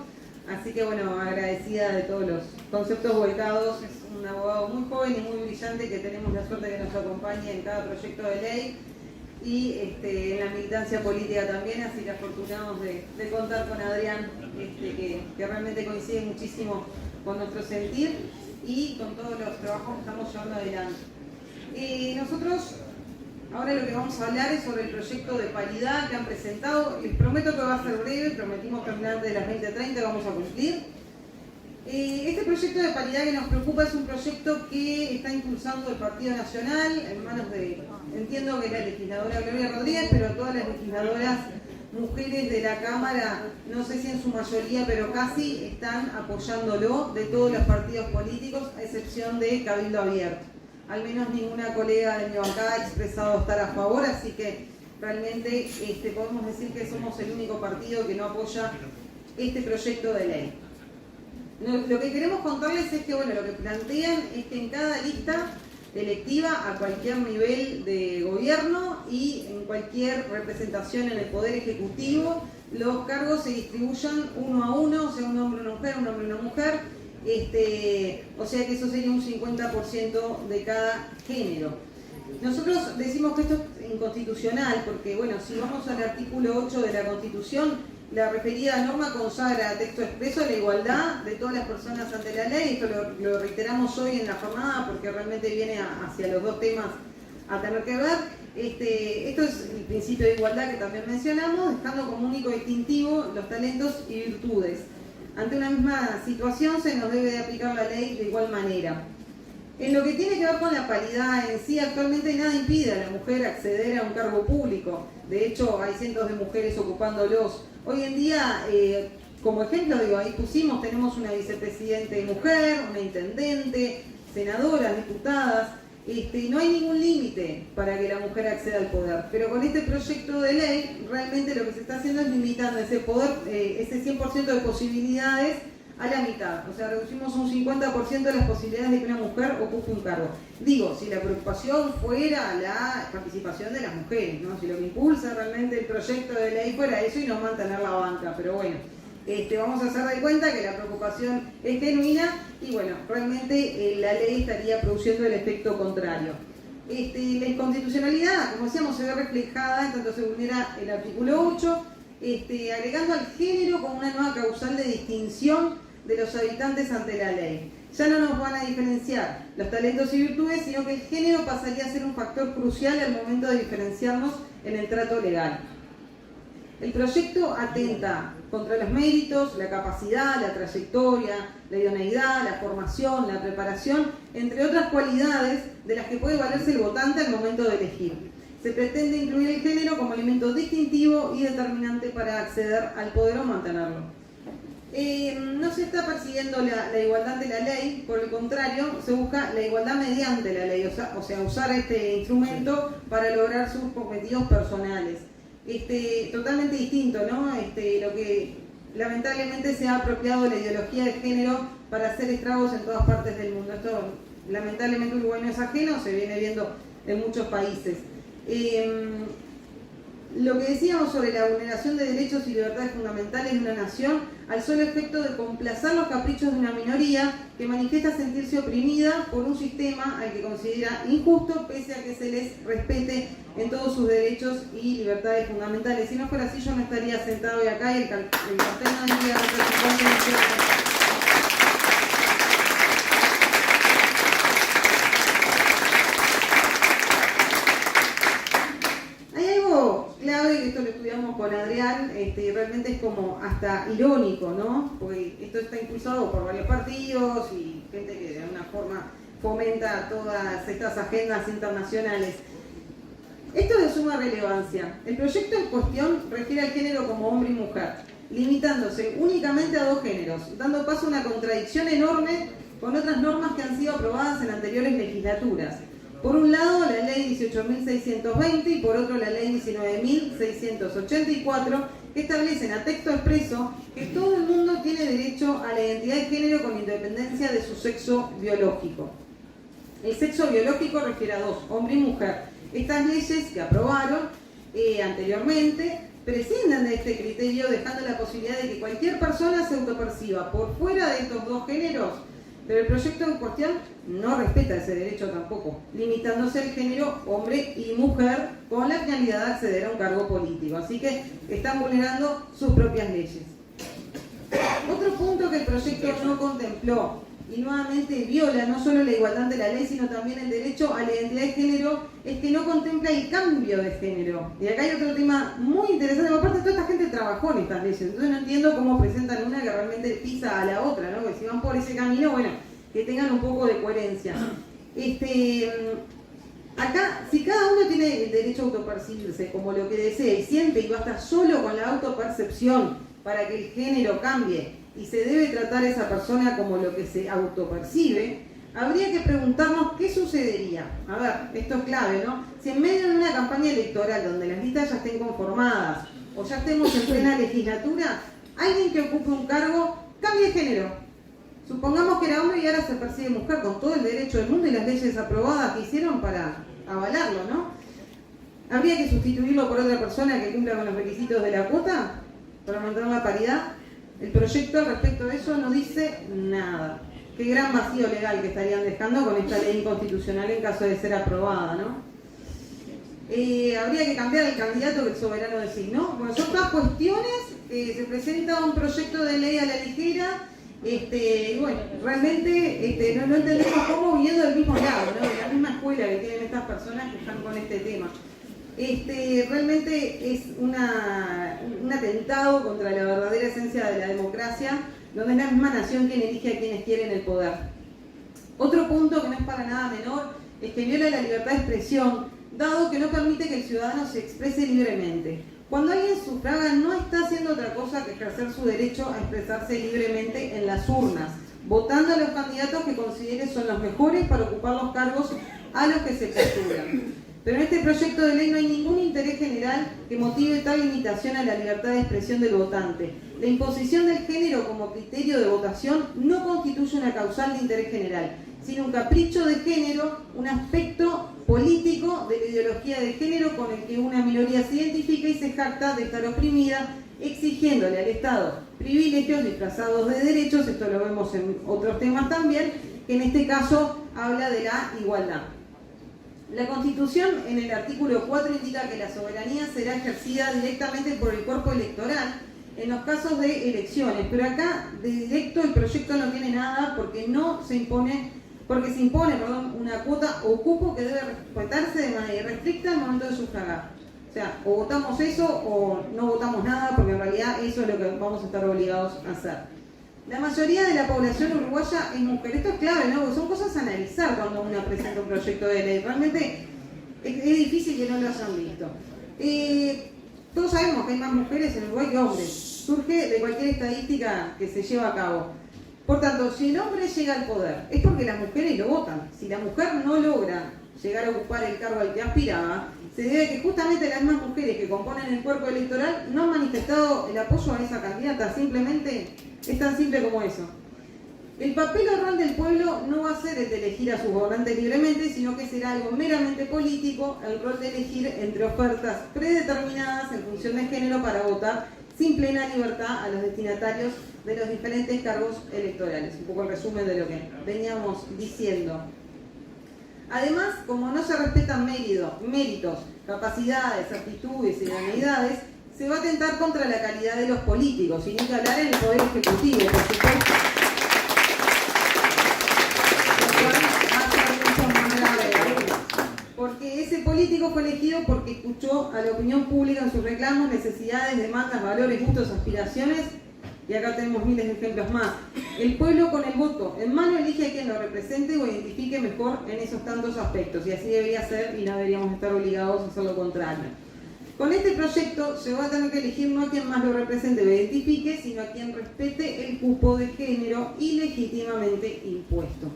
Así que bueno, agradecida de todos los conceptos volcados. Es un abogado muy joven y muy brillante que tenemos la suerte de que nos acompañe en cada proyecto de ley y en la militancia política también, así que afortunados de contar con Adrián, que realmente coincide muchísimo con nuestro sentir y con todos los trabajos que estamos llevando adelante. Nosotros ahora lo que vamos a hablar es sobre el proyecto de paridad que han presentado. Les prometo que va a ser breve, prometimos terminar de las 20:30, vamos a cumplir. Este proyecto de paridad que nos preocupa es un proyecto que está impulsando el Partido Nacional en manos de, entiendo que es la legisladora Gloria Rodríguez, pero todas las legisladoras mujeres de la Cámara, no sé si en su mayoría, pero casi están apoyándolo, de todos los partidos políticos, a excepción de Cabildo Abierto. Al menos ninguna colega de mi bancada ha expresado estar a favor, así que realmente podemos decir que somos el único partido que no apoya este proyecto de ley. Lo que queremos contarles es que, bueno, lo que plantean es que en cada lista electiva, a cualquier nivel de gobierno y en cualquier representación en el Poder Ejecutivo, los cargos se distribuyan uno a uno, o sea, un hombre, una mujer, un hombre, una mujer, o sea que eso sería un 50% de cada género. Nosotros decimos que esto es inconstitucional porque, bueno, si vamos al artículo 8 de la Constitución, la referida norma consagra a texto expreso la igualdad de todas las personas ante la ley. Esto lo reiteramos hoy en la jornada porque realmente viene hacia los dos temas a tener que ver. Esto es el principio de igualdad que también mencionamos, dejando como único distintivo los talentos y virtudes. Ante una misma situación se nos debe de aplicar la ley de igual manera. En lo que tiene que ver con la paridad en sí, actualmente nada impide a la mujer acceder a un cargo público. De hecho, hay cientos de mujeres ocupándolos. Hoy en día, como ejemplo, ahí pusimos, tenemos una vicepresidente mujer, una intendente, senadoras, diputadas. No hay ningún límite para que la mujer acceda al poder. Pero con este proyecto de ley, realmente lo que se está haciendo es limitando ese poder, ese 100% de posibilidades a la mitad. O sea, reducimos un 50% de las posibilidades de que una mujer ocupe un cargo. Digo, si la preocupación fuera la participación de las mujeres, ¿no? Si lo que impulsa realmente el proyecto de ley fuera eso y no mantener la banca. Pero bueno, vamos a hacer de cuenta que la preocupación es genuina y bueno, realmente la ley estaría produciendo el efecto contrario. La inconstitucionalidad, como decíamos, se ve reflejada en tanto se vulnera el artículo 8, agregando al género como una nueva causal de distinción de los habitantes ante la ley. Ya no nos van a diferenciar los talentos y virtudes, sino que el género pasaría a ser un factor crucial al momento de diferenciarnos en el trato legal. El proyecto atenta contra los méritos, la capacidad, la trayectoria, la idoneidad, la formación, la preparación, entre otras cualidades de las que puede valerse el votante al momento de elegir. Se pretende incluir el género como elemento distintivo y determinante para acceder al poder o mantenerlo. No se está persiguiendo la igualdad de la ley, por el contrario, se busca la igualdad mediante la ley, o sea, usar este instrumento para lograr sus objetivos personales. Totalmente distinto, ¿no? Lo que lamentablemente se ha apropiado la ideología de género para hacer estragos en todas partes del mundo. Esto lamentablemente Uruguay no es ajeno, se viene viendo en muchos países. Lo que decíamos sobre la vulneración de derechos y libertades fundamentales de una nación al solo efecto de complacer los caprichos de una minoría que manifiesta sentirse oprimida por un sistema al que considera injusto, pese a que se les respete en todos sus derechos y libertades fundamentales. Si no fuera así, yo no estaría sentado hoy acá y el cartel no diría representante de clave, que esto lo estudiamos con Adrián, realmente es como hasta irónico, ¿no? Porque esto está impulsado por varios partidos y gente que de alguna forma fomenta todas estas agendas internacionales. Esto es de suma relevancia. El proyecto en cuestión refiere al género como hombre y mujer, limitándose únicamente a dos géneros, dando paso a una contradicción enorme con otras normas que han sido aprobadas en anteriores legislaturas. Por un lado, la ley 18.620 y por otro la ley 19.684, que establecen a texto expreso que todo el mundo tiene derecho a la identidad de género con independencia de su sexo biológico. El sexo biológico refiere a dos, hombre y mujer. Estas leyes que aprobaron anteriormente prescinden de este criterio, dejando la posibilidad de que cualquier persona se autoperciba por fuera de estos dos géneros. Pero el proyecto en cuestión no respeta ese derecho tampoco, limitándose el género hombre y mujer con la finalidad de acceder a un cargo político. Así que están vulnerando sus propias leyes. Otro punto que el proyecto no contempló y nuevamente viola no solo la igualdad de la ley, sino también el derecho a la identidad de género, es que no contempla el cambio de género. Y acá hay otro tema muy interesante, por parte de toda esta gente trabajó en estas leyes, entonces no entiendo cómo presentan una que realmente pisa a la otra, ¿no? Que si van por ese camino, bueno, que tengan un poco de coherencia. Acá, si cada uno tiene el derecho a autopercibirse como lo que desea y siente y basta solo con la autopercepción para que el género cambie y se debe tratar a esa persona como lo que se autopercibe, habría que preguntarnos qué sucedería. A ver, esto es clave, ¿no? Si en medio de una campaña electoral donde las listas ya estén conformadas o ya estemos en plena legislatura, alguien que ocupe un cargo cambie de género. Supongamos que era hombre y ahora se percibe mujer con todo el derecho del mundo y las leyes aprobadas que hicieron para avalarlo, ¿no? ¿Habría que sustituirlo por otra persona que cumpla con los requisitos de la cuota para mantener la paridad? El proyecto al respecto de eso no dice nada. Qué gran vacío legal que estarían dejando con esta ley inconstitucional en caso de ser aprobada, ¿no? Habría que cambiar el candidato que el soberano designó. Bueno, son todas cuestiones que se presenta un proyecto de ley a la ligera. Bueno, realmente no entendemos cómo, viniendo del mismo lado, ¿no? De la misma escuela que tienen estas personas que están con este tema. Realmente es un atentado contra la verdadera esencia de la democracia, donde es la misma nación quien elige a quienes quieren el poder. Otro punto que no es para nada menor es que viola la libertad de expresión, dado que no permite que el ciudadano se exprese libremente. Cuando alguien sufraga no está haciendo otra cosa que ejercer su derecho a expresarse libremente en las urnas, votando a los candidatos que considere son los mejores para ocupar los cargos a los que se postulan. Pero en este proyecto de ley no hay ningún interés general que motive tal limitación a la libertad de expresión del votante. La imposición del género como criterio de votación no constituye una causal de interés general, sino un capricho de género, un aspecto político de la ideología de género con el que una minoría se identifica y se jacta de estar oprimida, exigiéndole al Estado privilegios disfrazados de derechos. Esto lo vemos en otros temas también, que en este caso habla de la igualdad. La Constitución en el artículo 4 indica que la soberanía será ejercida directamente por el cuerpo electoral en los casos de elecciones, pero acá de directo el proyecto no tiene nada porque se impone una cuota o cupo que debe respetarse de manera irrestricta al momento de sufragar. O sea, o votamos eso o no votamos nada, porque en realidad eso es lo que vamos a estar obligados a hacer. La mayoría de la población uruguaya es mujer. Esto es clave, ¿no? Porque son cosas a analizar cuando uno presenta un proyecto de ley. Realmente es difícil que no lo hayan visto. Todos sabemos que hay más mujeres en Uruguay que hombres. Surge de cualquier estadística que se lleva a cabo. Por tanto, si el hombre llega al poder, es porque las mujeres lo votan. Si la mujer no logra llegar a ocupar el cargo al que aspiraba, se debe a que justamente las mismas mujeres que componen el cuerpo electoral no han manifestado el apoyo a esa candidata. Simplemente es tan simple como eso. El papel o rol del pueblo no va a ser el de elegir a sus gobernantes libremente, sino que será algo meramente político, el rol de elegir entre ofertas predeterminadas en función de género para votar sin plena libertad a los destinatarios de los diferentes cargos electorales. Un poco el resumen de lo que veníamos diciendo. Además, como no se respetan méritos, capacidades, aptitudes y idoneidades, se va a atentar contra la calidad de los políticos, sin ni que hablar en el Poder Ejecutivo, por supuesto. Porque ese político fue elegido porque escuchó a la opinión pública en sus reclamos, necesidades, demandas, valores, gustos, aspiraciones, y acá tenemos miles de ejemplos más. El pueblo con el voto en mano elige a quien lo represente o identifique mejor en esos tantos aspectos, y así debería ser y no deberíamos estar obligados a hacer lo contrario. Con este proyecto se va a tener que elegir no a quien más lo represente o identifique, sino a quien respete el cupo de género ilegítimamente impuesto.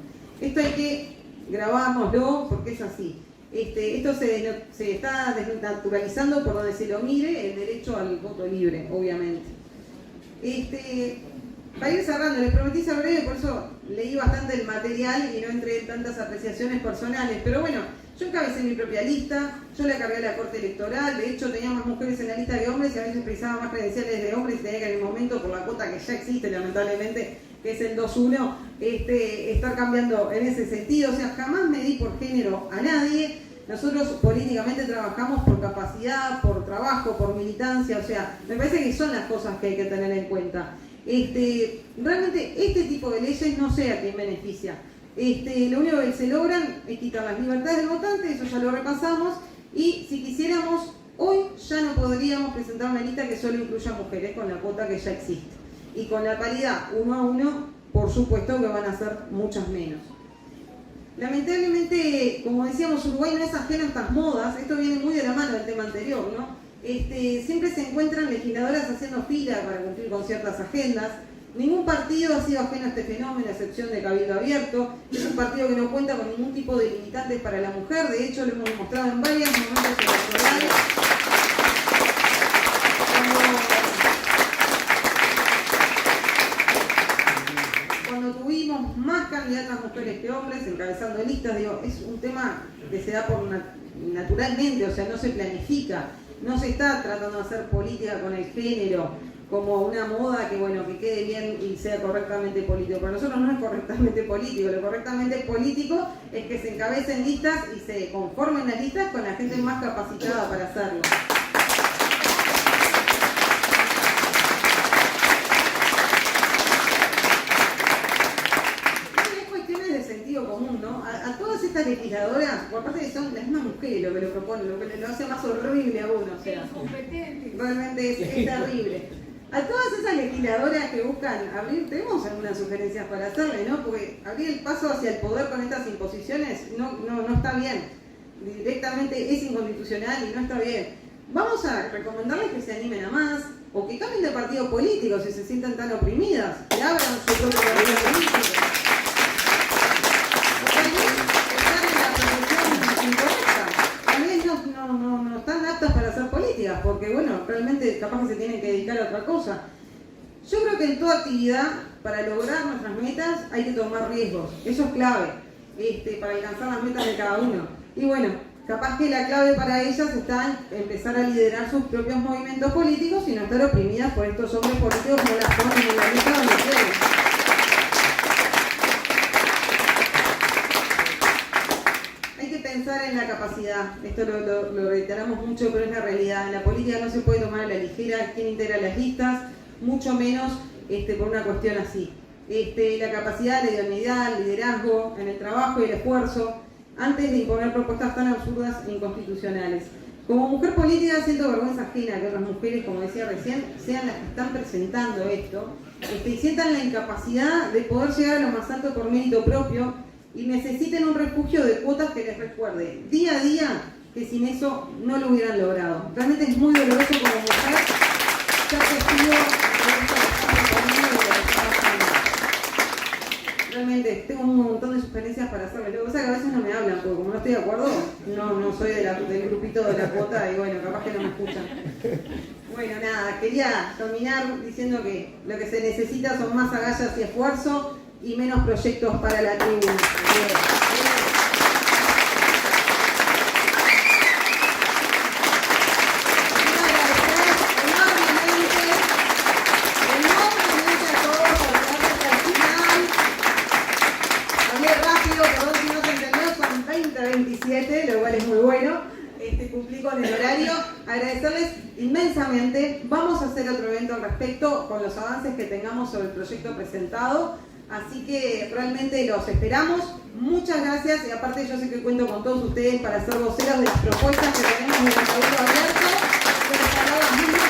Esto hay que grabárnoslo porque es así. Esto se está desnaturalizando por donde se lo mire, el derecho al voto libre, obviamente. Para ir cerrando, les prometí ser breve, por eso leí bastante el material y no entré en tantas apreciaciones personales, pero bueno, yo encabecé mi propia lista, yo la cargué a la Corte Electoral, de hecho tenía más mujeres en la lista que hombres y a veces precisaba más credenciales de hombres y tenía que en el momento, por la cuota que ya existe lamentablemente, que es el 2-1, estar cambiando en ese sentido. O sea, jamás me di por género a nadie. Nosotros políticamente trabajamos por capacidad, por trabajo, por militancia. O sea, me parece que son las cosas que hay que tener en cuenta. Realmente este tipo de leyes no sé a quién beneficia. Lo único que se logran es quitar las libertades del votante, eso ya lo repasamos, y si quisiéramos, hoy ya no podríamos presentar una lista que solo incluya mujeres con la cuota que ya existe. Y con la paridad 1 a 1, por supuesto que van a ser muchas menos. Lamentablemente, como decíamos, Uruguay no es ajeno a estas modas, esto viene muy de la mano del tema anterior, ¿no? Siempre se encuentran legisladoras haciendo fila para cumplir con ciertas agendas. Ningún partido ha sido ajeno a este fenómeno, a excepción de Cabildo Abierto. Es un partido que no cuenta con ningún tipo de limitantes para la mujer, de hecho lo hemos demostrado en varios momentos electorales. Cuando tuvimos más candidatas mujeres que hombres encabezando listas, digo, es un tema que se da naturalmente, o sea, no se planifica, no se está tratando de hacer política con el género como una moda que, bueno, que quede bien y sea correctamente político. Para nosotros no es correctamente político, lo correctamente político es que se encabecen listas y se conformen las listas con la gente más capacitada para hacerlo. Común, ¿no? A todas estas legisladoras, por parte de son las mismas mujeres lo que lo proponen, lo que lo hace más horrible a uno, o sea, realmente es terrible. A todas esas legisladoras que buscan abrir, tenemos algunas sugerencias para hacerle, ¿no? Porque abrir el paso hacia el poder con estas imposiciones no está bien, directamente es inconstitucional y no está bien. Vamos a recomendarles que se animen a más, o que cambien de partido político si se sienten tan oprimidas, que abran su propio partido político. No están aptas para hacer políticas, porque bueno, realmente capaz que se tienen que dedicar a otra cosa. Yo creo que en toda actividad, para lograr nuestras metas, hay que tomar riesgos. Eso es clave, para alcanzar las metas de cada uno. Y bueno, capaz que la clave para ellas está en empezar a liderar sus propios movimientos políticos y no estar oprimidas por estos hombres políticos que no las ponen en la lista donde quieren. pensar en la capacidad. Esto lo reiteramos mucho, pero es la realidad. En la política no se puede tomar a la ligera quién integra las listas, mucho menos por una cuestión así. La capacidad, la idoneidad, el liderazgo en el trabajo y el esfuerzo, antes de imponer propuestas tan absurdas e inconstitucionales. Como mujer política siento vergüenza ajena que otras mujeres, como decía recién, sean las que están presentando esto, y sientan la incapacidad de poder llegar a lo más alto por mérito propio y necesiten un refugio de cuotas que les recuerde día a día que sin eso no lo hubieran logrado. Realmente es muy doloroso como mujer ser testigo de esto que estamos poniendo y de lo que está pasando. Realmente tengo un montón de sugerencias para hacerlo. Lo que pasa es que a veces no me hablan, porque como no estoy de acuerdo, no soy del grupito de la cuota y bueno, capaz que no me escuchan. Bueno, nada, quería terminar diciendo que lo que se necesita son más agallas y esfuerzo y menos proyectos para la tribuna. Lo cual es muy bueno, cumplí con el horario, agradecerles inmensamente. Vamos a hacer otro evento al respecto con los avances que tengamos sobre el proyecto presentado, así que realmente los esperamos. Muchas gracias y aparte yo sé que cuento con todos ustedes para ser voceros de las propuestas que tenemos en el Cabildo Abierto, de las palabras mismas